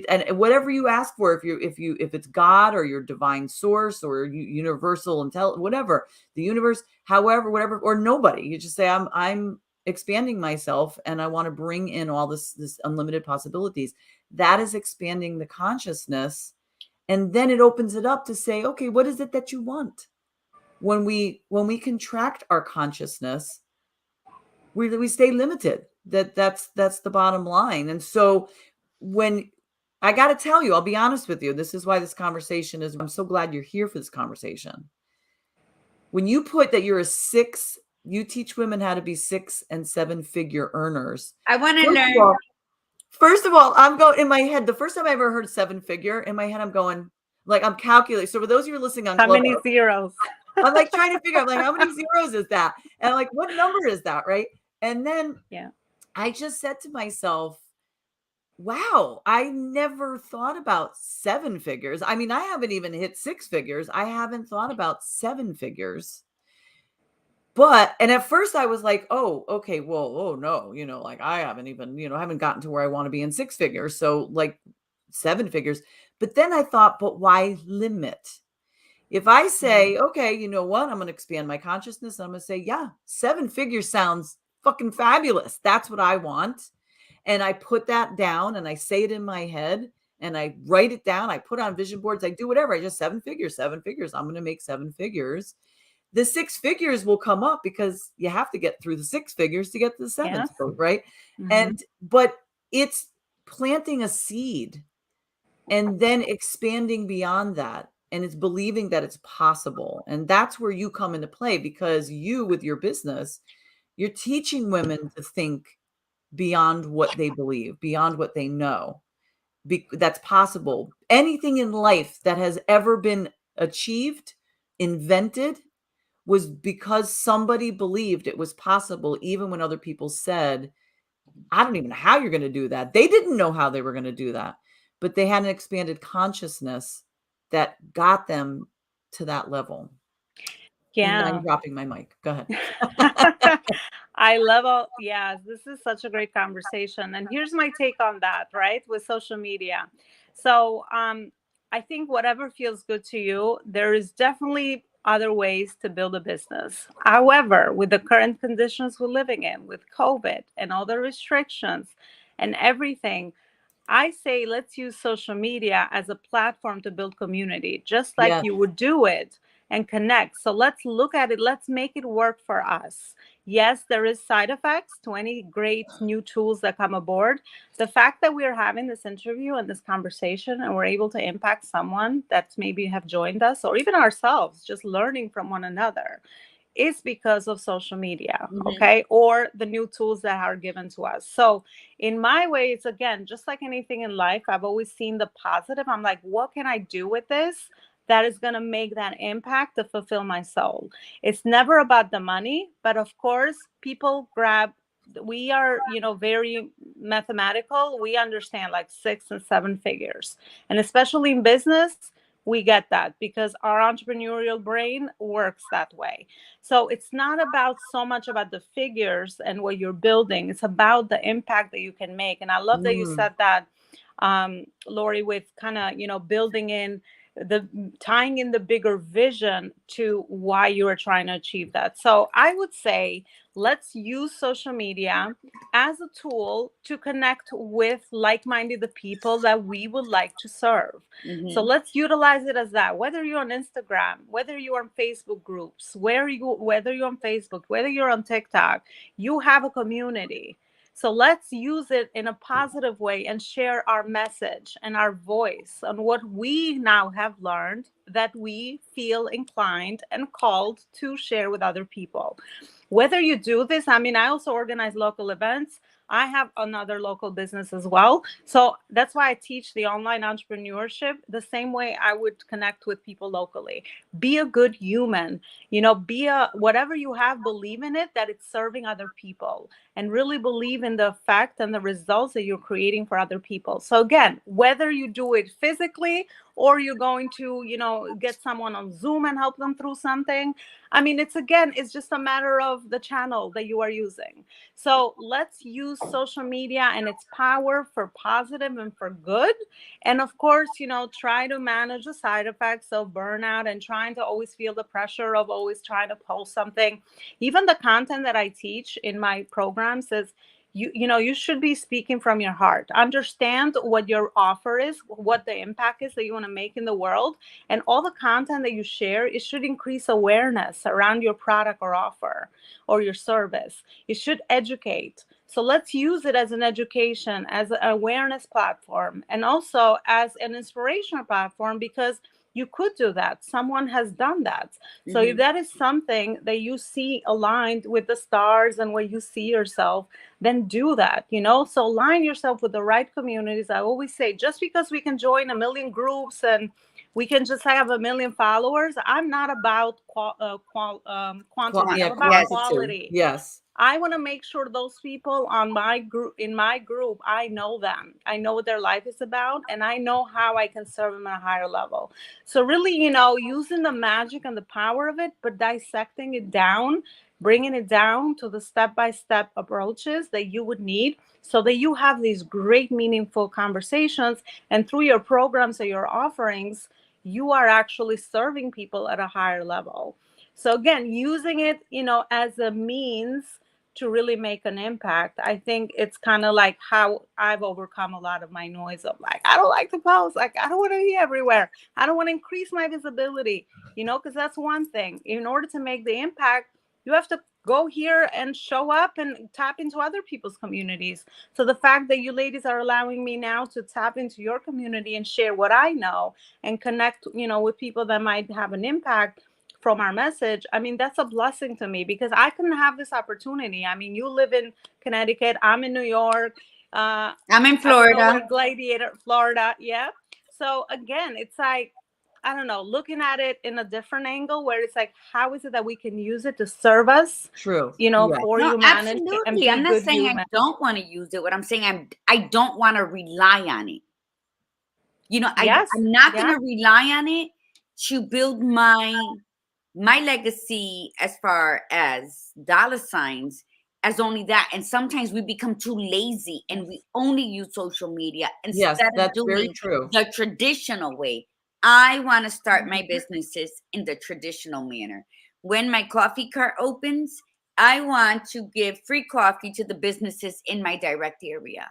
and whatever you ask for, if it's God or your divine source or universal intelligence, whatever, the universe, however, whatever, or nobody, you just say, I'm expanding myself, and I want to bring in all this unlimited possibilities. That is expanding the consciousness. And then it opens it up to say, okay, what is it that you want? When we contract our consciousness, we stay limited. That's the bottom line. And so when I got to tell you, I'll be honest with you, this is why this conversation is, I'm so glad you're here for this conversation. When you put that you teach women how to be 6- and 7-figure earners. I want to learn. First of all, I'm going in my head. The first time I ever heard 7-figure, in my head, I'm going, like, I'm calculating. So for those of you listening on Clubhouse, how many zeros? I'm like trying to figure out, like, how many zeros is that? And like, what number is that? Right. And then I just said to myself, wow, I never thought about 7 figures. I mean, I haven't even hit 6 figures. I haven't thought about 7 figures. And at first I was like, oh, okay, well, oh no, like I haven't even, I haven't gotten to where I want to be in 6 figures. So like 7 figures. But then I thought, but why limit? If I say, okay, you know what, I'm going to expand my consciousness. I'm going to say, yeah, 7 figures sounds fucking fabulous. That's what I want. And I put that down and I say it in my head and I write it down. I put on vision boards. I do whatever. I just 7 figures. I'm going to make 7 figures. The 6 figures will come up because you have to get through the 6 figures to get to the 7, right? But it's planting a seed and then expanding beyond that. And it's believing that it's possible. And that's where you come into play, because you, with your business, you're teaching women to think beyond what they believe, beyond what they know. That's possible. Anything in life that has ever been achieved, invented, was because somebody believed it was possible, even when other people said, I don't even know how you're going to do that. They didn't know how they were going to do that, but they had an expanded consciousness that got them to that level. And I'm dropping my mic. Go ahead. I love this is such a great conversation. And here's my take on that, right? With social media. So I think whatever feels good to you, there is definitely other ways to build a business. However, with the current conditions we're living in, with COVID and all the restrictions and everything, I say let's use social media as a platform to build community, just like Yes. you would do it and connect. So let's look at it. Let's make it work for us. Yes, there is side effects to any great new tools that come aboard. The fact that we're having this interview and this conversation and we're able to impact someone that maybe have joined us or even ourselves, just learning from one another, is because of social media, okay, or the new tools that are given to us. So in my way, it's again, just like anything in life, I've always seen the positive. I'm like, what can I do with this that is going to make that impact to fulfill my soul? It's never about the money, but of course, people grab, we are, very mathematical. We understand like 6 and 7 figures. And especially in business, we get that because our entrepreneurial brain works that way. So it's not about so much about the figures and what you're building. It's about the impact that you can make. And I love that you said that, Lori, with kind of, building in the tying in the bigger vision to why you are trying to achieve that. So I would say let's use social media as a tool to connect with like-minded people that we would like to serve. So let's utilize it as that. Whether you're on Instagram, whether you're on Facebook groups, whether you're on Facebook, whether you're on TikTok, you have a community. So let's use it in a positive way and share our message and our voice on what we now have learned that we feel inclined and called to share with other people. Whether you do this, I mean, I also organize local events. I have another local business as well. So that's why I teach the online entrepreneurship the same way I would connect with people locally. Be a good human, be whatever you have, believe in it, that it's serving other people, and really believe in the effect and the results that you're creating for other people. So again, whether you do it physically or you're going to, get someone on Zoom and help them through something. I mean, it's just a matter of the channel that you are using. So let's use social media and its power for positive and for good. And of course, try to manage the side effects of burnout and trying to always feel the pressure of always trying to post something. Even the content that I teach in my programs is, you should be speaking from your heart. Understand what your offer is, what the impact is that you want to make in the world, and all the content that you share, it should increase awareness around your product or offer or your service. It should educate. So let's use it as an education, as an awareness platform, and also as an inspirational platform, because you could do that. Someone has done that. So if that is something that you see aligned with the stars and where you see yourself, then do that, So align yourself with the right communities. I always say, just because we can join a million groups and we can just have a million followers, I'm not about quantity. I'm about quality. Yes. I want to make sure those people in my group, I know them. I know what their life is about, and I know how I can serve them at a higher level. So really, using the magic and the power of it, but dissecting it down, bringing it down to the step-by-step approaches that you would need so that you have these great, meaningful conversations. And through your programs or your offerings, you are actually serving people at a higher level. So again, using it, as a means to really make an impact. I think it's kind of like how I've overcome a lot of my noise of like, I don't like to post, like, I don't want to be everywhere. I don't want to increase my visibility, because that's one thing. In order to make the impact, you have to go here and show up and tap into other people's communities. So the fact that you ladies are allowing me now to tap into your community and share what I know and connect, with people that might have an impact from our message, I mean, that's a blessing to me, because I couldn't have this opportunity. I mean, you live in Connecticut, I'm in New York, I'm in Florida. Gladiator, Florida. Yeah. So again, it's like, I don't know, looking at it in a different angle where it's like, how is it that we can use it to serve us? True. For humanity. Absolutely. I'm not saying I don't want to use it. What I'm saying, I don't want to rely on it. I'm not going to rely on it to build my legacy as far as dollar signs, as only that. And sometimes we become too lazy and we only use social media instead of doing the traditional way. I want to start my businesses in the traditional manner. When my coffee cart opens, I want to give free coffee to the businesses in my direct area.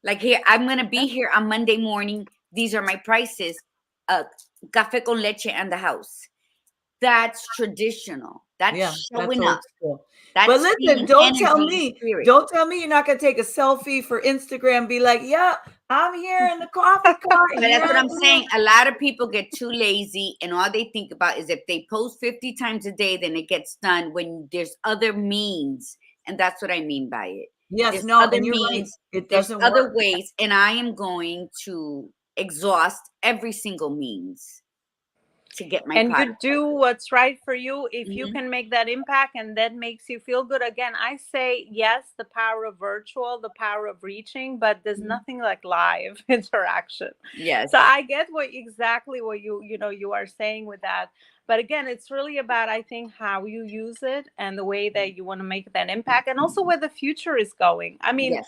Like here, I'm going to be here on Monday morning. These are my prices. Café con leche and the house. That's traditional. That's showing that's up. old school. That's But listen, don't tell me you're not going to take a selfie for Instagram. Be like, yeah, I'm here in the coffee cart. But that's what I'm saying. A lot of people get too lazy, and all they think about is if they post 50 times a day, then it gets done. When there's other means, and that's what I mean by it. Yes, there's no, other and you're means. right. It There's doesn't other work. ways, and I am going to exhaust every single means to get my and product. you do what's right for you. If you can make that impact and that makes you feel good, again, I say yes, the power of virtual, the power of reaching, but there's nothing like live interaction. Yes. So I get exactly what you are saying with that. But again, it's really about, I think, how you use it and the way that you want to make that impact, and also where the future is going. I mean, Yes.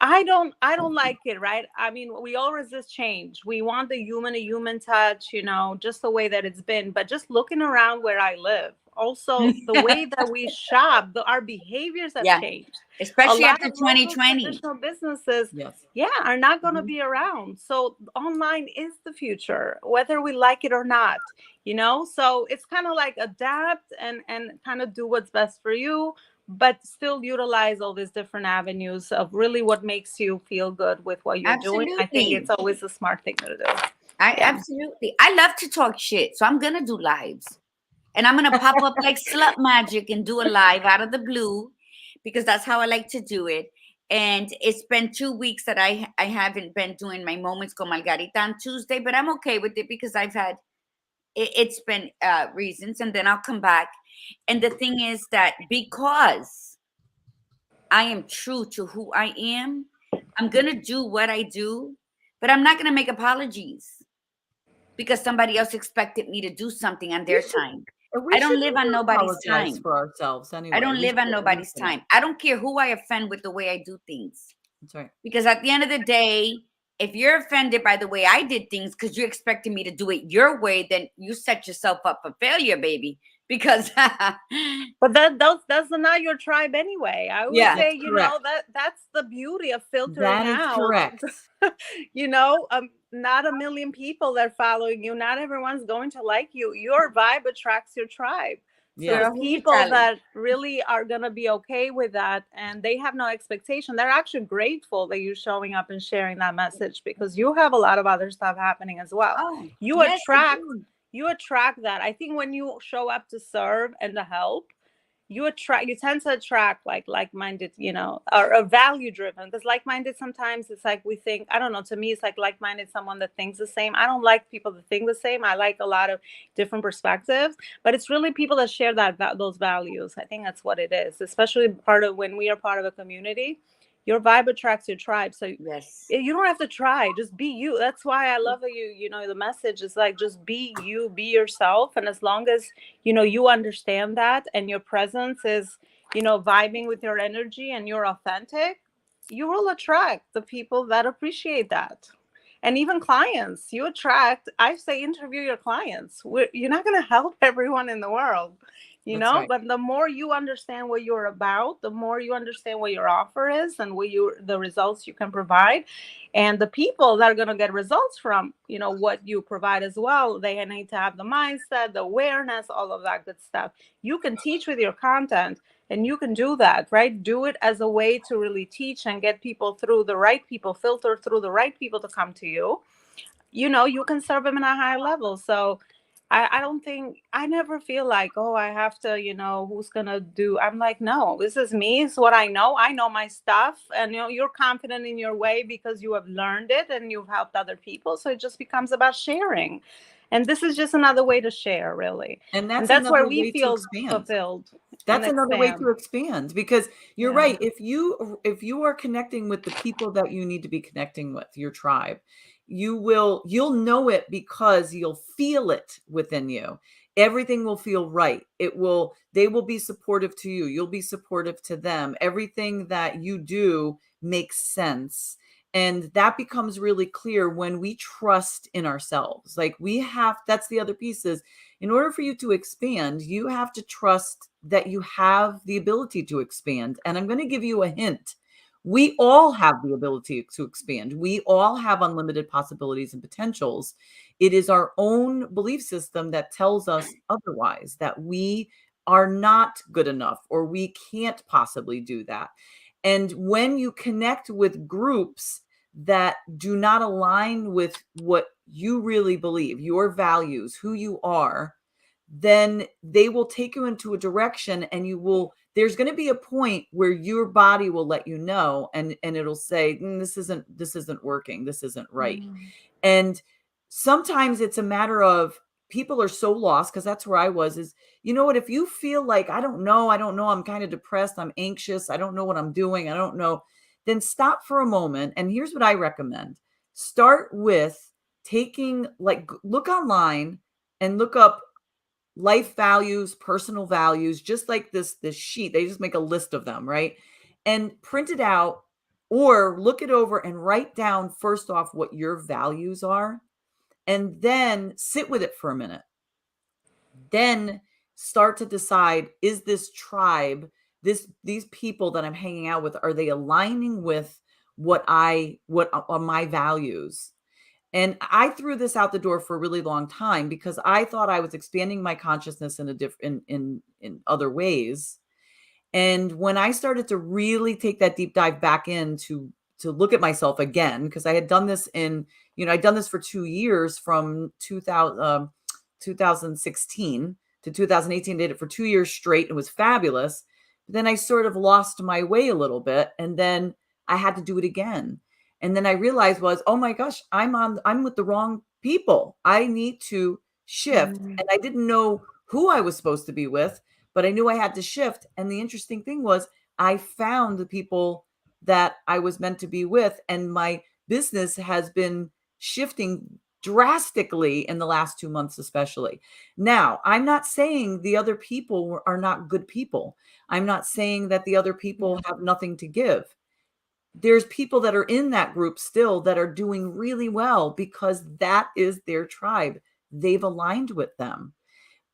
I don't like it, right? I mean, we all resist change. We want the human to human touch, just the way that it's been. But just looking around where I live, also the way that we shop, our behaviors have changed. Especially after 2020. Traditional businesses, are not going to be around. So online is the future, whether we like it or not. So it's kind of like adapt and kind of do what's best for you, but still utilize all these different avenues of really what makes you feel good with what you're doing. I think it's always a smart thing to do. Absolutely. I love to talk shit, so I'm going to do lives. And I'm going to pop up like slut magic and do a live out of the blue, because that's how I like to do it. And it's been 2 weeks that I haven't been doing my Moments con Margarita on Tuesday, but I'm okay with it because I've had, it's been reasons, and then I'll come back. And the thing is that because I am true to who I am, I'm going to do what I do, but I'm not going to make apologies because somebody else expected me to do something on their time. I don't live on nobody's time. For ourselves anyway. I don't live on nobody's time. I don't care who I offend with the way I do things. That's right. Because at the end of the day, if you're offended by the way I did things because you're expecting me to do it your way, then you set yourself up for failure, baby. Because but that's not your tribe anyway. I would say, that's the beauty of filtering out. Correct. Not a million people that are following you. Not everyone's going to like you. Your vibe attracts your tribe. So the people that really are going to be okay with that, and they have no expectation, they're actually grateful that you're showing up and sharing that message, because you have a lot of other stuff happening as well. You attract that. I think when you show up to serve and to help, you tend to attract like-minded, or value driven, because like-minded, sometimes it's like we think, I don't know, to me it's like-minded, someone that thinks the same. I don't like people that think the same. I like a lot of different perspectives, but it's really people that share those values. I think that's what it is, especially when we are part of a community. Your vibe attracts your tribe. So you don't have to try, just be you. That's why I love that the message is like, just be you, be yourself. And as long as, you understand that, and your presence is, vibing with your energy, and you're authentic, you will attract the people that appreciate that. And even clients, you attract. I say, interview your clients. You're not going to help everyone in the world. But the more you understand what you're about, the more you understand what your offer is and the results you can provide, and the people that are going to get results from, what you provide as well, they need to have the mindset, the awareness, all of that good stuff. You can teach with your content, and you can do that, right? Do it as a way to really teach and get people through the right people, filter through the right people to come to you. You can serve them in a high level. So I never feel like, oh, I have to, who's going to do. I'm like, no, this is me. It's what I know. I know my stuff. And, you're confident in your way because you have learned it and you've helped other people. So it just becomes about sharing. And this is just another way to share, really. And that's where we feel fulfilled. That's another way to expand, because you're right. If you are connecting with the people that you need to be connecting with, your tribe, you'll know it, because you'll feel it within you. Everything will feel right. They will be supportive to you. You'll be supportive to them. Everything that you do makes sense. And that becomes really clear when we trust in ourselves. Like that's the other piece is, in order for you to expand, you have to trust that you have the ability to expand. And I'm going to give you a hint. We all have the ability to expand. We all have unlimited possibilities and potentials. It is our own belief system that tells us otherwise, that we are not good enough or we can't possibly do that. And when you connect with groups that do not align with what you really believe, your values, who you are, then they will take you into a direction, and there's going to be a point where your body will let you know, and it'll say, this isn't working. This isn't right. And sometimes it's a matter of, people are so lost, because that's where I was, is, you know what, if you feel like, I don't know, I'm kind of depressed, I'm anxious, I don't know what I'm doing, I don't know, then stop for a moment. And here's what I recommend. Start with look online and look up life values, personal values, just like this sheet. They just make a list of them, right? And print it out or look it over and write down, first off, what your values are, and then sit with it for a minute. Then start to decide, is this tribe, these people that I'm hanging out with, are they aligning with what are my values? And I threw this out the door for a really long time because I thought I was expanding my consciousness in other ways. And when I started to really take that deep dive back in to look at myself again, because I had done this I'd done this for 2 years, from 2016 to 2018, did it for 2 years straight. It was fabulous. But then I sort of lost my way a little bit, and then I had to do it again. And then I realized oh my gosh, I'm with the wrong people. I need to shift. And I didn't know who I was supposed to be with, but I knew I had to shift. And the interesting thing was, I found the people that I was meant to be with, and my business has been shifting drastically in the last 2 months, especially. Now, I'm not saying the other people are not good people. I'm not saying that the other people have nothing to give. There's people that are in that group still that are doing really well because that is their tribe. They've aligned with them.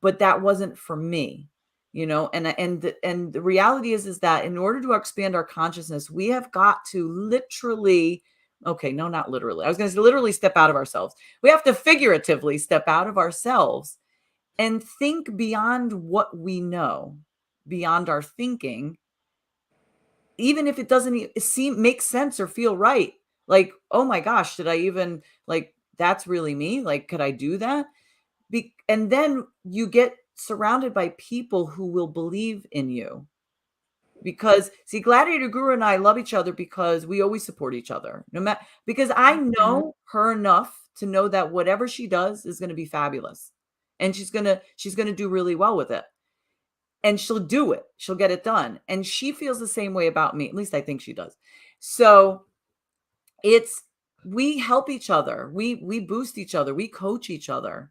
But that wasn't for me, and the reality is that in order to expand our consciousness, we have got to literally, okay, no, not literally. I was going to say literally step out of ourselves. We have to figuratively step out of ourselves and think beyond what we know, beyond our thinking, even if it doesn't make sense or feel right. Like, oh my gosh, did I even, like, that's really me? Like, could I do that? And then you get surrounded by people who will believe in you. Because, see, Gladiator Guru and I love each other because we always support each other. Because I know her enough to know that whatever she does is going to be fabulous. And she's going to do really well with it. And she'll do it. She'll get it done. And she feels the same way about me. At least I think she does. So we help each other. We boost each other. We coach each other.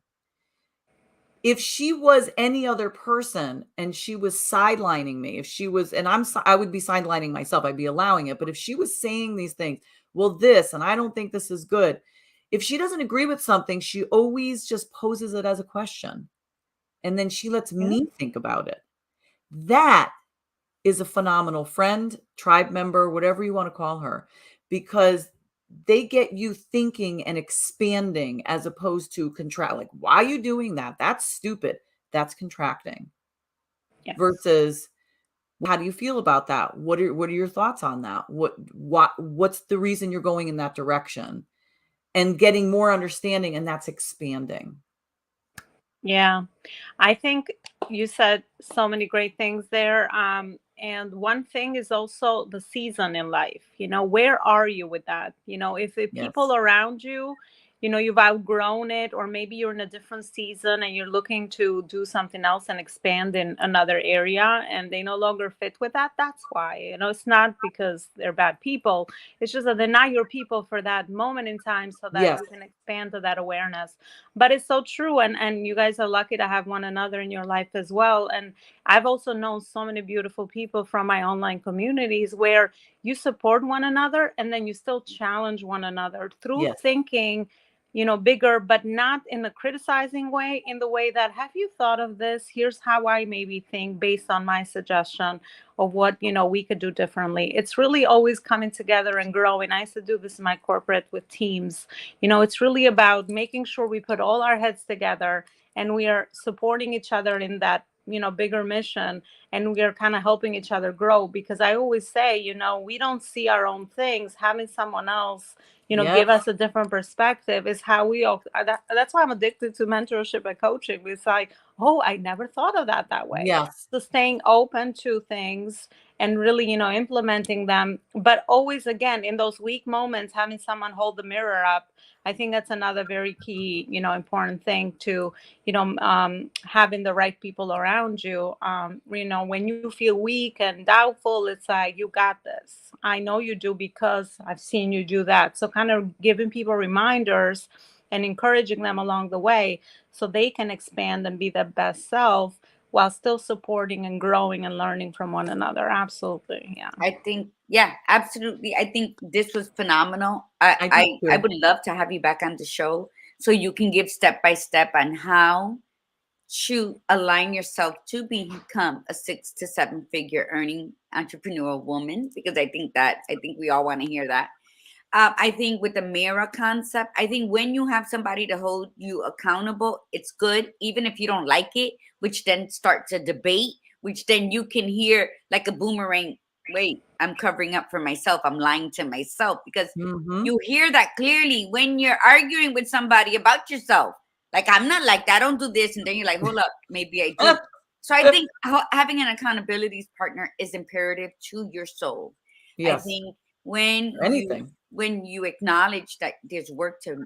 If she was any other person and she was sidelining me, I would be sidelining myself. I'd be allowing it. But if she was saying these things, well, this, and I don't think this is good. If she doesn't agree with something, she always just poses it as a question. And then she lets me think about it. That is a phenomenal friend, tribe member, whatever you want to call her, because they get you thinking and expanding as opposed to contract. Like, why are you doing that? That's stupid. That's contracting. Yes. Versus, how do you feel about that? What are your thoughts on that? What's the reason you're going in that direction? And getting more understanding, and that's expanding. Yeah, I think you said so many great things there. And one thing is also the season in life. Where are you with that? If the people around you you've outgrown it, or maybe you're in a different season and you're looking to do something else and expand in another area, and they no longer fit with that. That's why, it's not because they're bad people. It's just that they're not your people for that moment in time, so that Yes. you can expand to that awareness. But it's so true. And you guys are lucky to have one another in your life as well. And I've also known so many beautiful people from my online communities where you support one another, and then you still challenge one another through Yes. thinking, bigger, but not in a criticizing way, in the way that, have you thought of this? Here's how I maybe think based on my suggestion of what, we could do differently. It's really always coming together and growing. I used to do this in my corporate with teams. It's really about making sure we put all our heads together and we are supporting each other in that, bigger mission, and we are kind of helping each other grow. Because I always say, we don't see our own things. Having someone else give us a different perspective is how we all, that's why I'm addicted to mentorship and coaching. It's like, oh, I never thought of that way. Yes. So staying open to things and really, implementing them. But always, again, in those weak moments, having someone hold the mirror up, I think that's another very key, important thing to, having the right people around you. When you feel weak and doubtful, it's like, you got this. I know you do because I've seen you do that. So kind of giving people reminders and encouraging them along the way so they can expand and be their best self while still supporting and growing and learning from one another. Absolutely. Yeah. I think, yeah, absolutely. I think this was phenomenal. I would love to have you back on the show so you can give step by step on how to align yourself to become a 6 to 7 figure earning entrepreneurial woman, because I think we all want to hear that. I think with the mirror concept, I think when you have somebody to hold you accountable, it's good, even if you don't like it, which then starts a debate, which then you can hear like a boomerang. Wait, I'm covering up for myself. I'm lying to myself, because you hear that clearly when you're arguing with somebody about yourself. Like, I'm not like that. I don't do this. And then you're like, hold up, maybe I do. So I think having an accountability partner is imperative to your soul. Yes. I think when you acknowledge that there's work to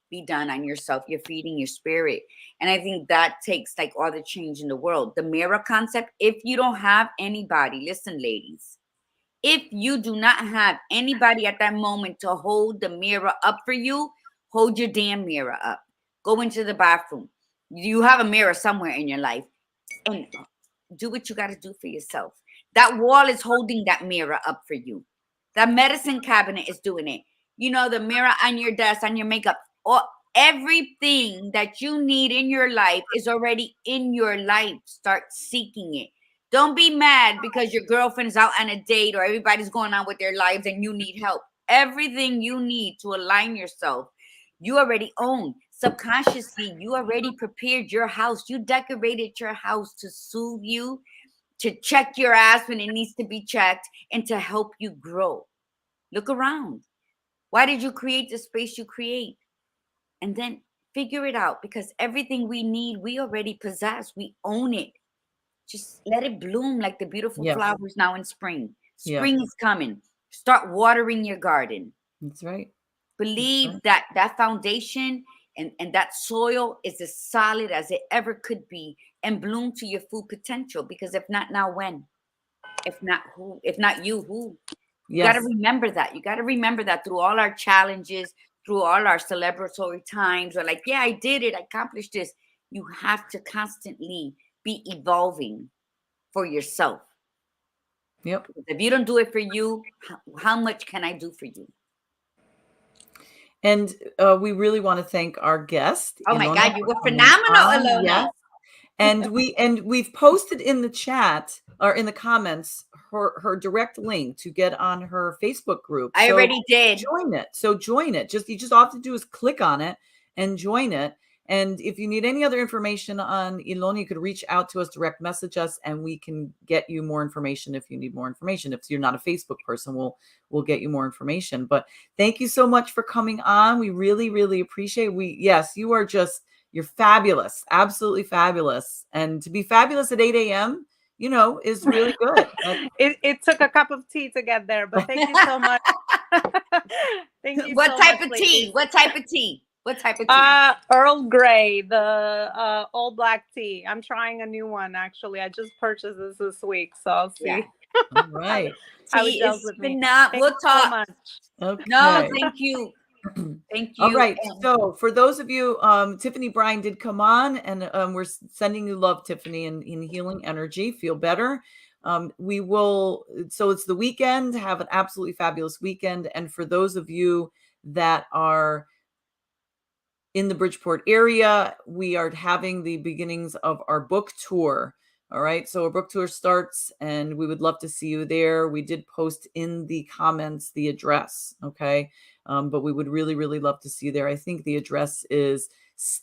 be done on yourself, you're feeding your spirit. And I think that takes like all the change in the world. The mirror concept, if you don't have anybody, listen, ladies, if you do not have anybody at that moment to hold the mirror up for you, hold your damn mirror up. Go into the bathroom. You have a mirror somewhere in your life, and do what you got to do for yourself. That wall is holding that mirror up for you. That medicine cabinet is doing it. The mirror on your desk, on your makeup, or everything that you need in your life is already in your life. Start seeking it. Don't be mad because your girlfriend's out on a date or everybody's going on with their lives and you need help. Everything you need to align yourself, you already own. Subconsciously, you already prepared your house. You decorated your house to soothe you, to check your ass when it needs to be checked, and to help you grow. Look around. Why did you create the space you create? And then figure it out, because everything we need, we already possess. We own it. Just let it bloom like the beautiful flowers now in spring. Spring is coming. Start watering your garden. That's right. Believe that foundation and that soil is as solid as it ever could be, and bloom to your full potential. Because if not now, when? If not who? If not you, who? You got to remember that. You got to remember that through all our challenges, through all our celebratory times, or like, yeah, I did it. I accomplished this. You have to constantly be evolving for yourself. Yep. If you don't do it for you, how much can I do for you? And we really want to thank our guest. Oh my God, you were phenomenal, Elona. Yes. And we've posted in the chat or in the comments her direct link to get on her Facebook group. I already did. Join it. So join it. You just all have to do is click on it and join it. And if you need any other information on Elona, you could reach out to us, direct message us, and we can get you more information if you need more information. If you're not a Facebook person, we'll get you more information. But thank you so much for coming on. We really, really appreciate it. Yes, you're fabulous. Absolutely fabulous. And to be fabulous at 8 a.m., is really good. It took a cup of tea to get there, but thank you so much. Thank you. What type of tea? What type of tea? What type of tea? Earl Grey, the all black tea. I'm trying a new one actually. I just purchased this week, so I'll Yeah. see All right. how it Tea gels is with me. phenomenal. Thank We'll you so talk. much. No, Okay. thank you. Thank All you. right. And So for those of you, Tiffany Bryan did come on, and we're sending you love, Tiffany, and in healing energy. Feel better. We will. So it's the weekend. Have an absolutely fabulous weekend. And for those of you that are in the Bridgeport area, we are having the beginnings of our book tour. All right. So our book tour starts, and we would love to see you there. We did post in the comments the address. Okay. But we would really, really love to see you there. I think the address is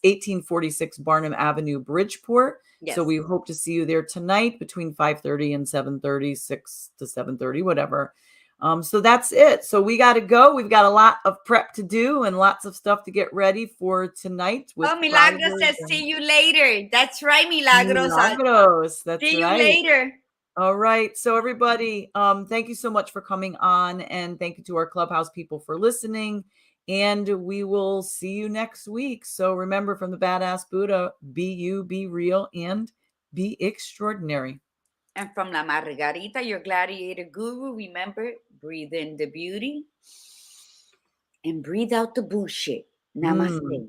1846 Barnum Avenue, Bridgeport. yes. So we hope to see you there tonight between 5:30 and 7:30, 6 to 7:30, whatever. So that's it. So we got to go. We've got a lot of prep to do and lots of stuff to get ready for tonight. With Milagros says, see you later. That's right, Milagros. Milagros. That's see right. you later. All right. So everybody, thank you so much for coming on, and thank you to our Clubhouse people for listening. And we will see you next week. So remember, from the Badass Buddha, be you, be real, and be extraordinary. And from La Margarita, your gladiator guru, remember, breathe in the beauty and breathe out the bullshit. Namaste.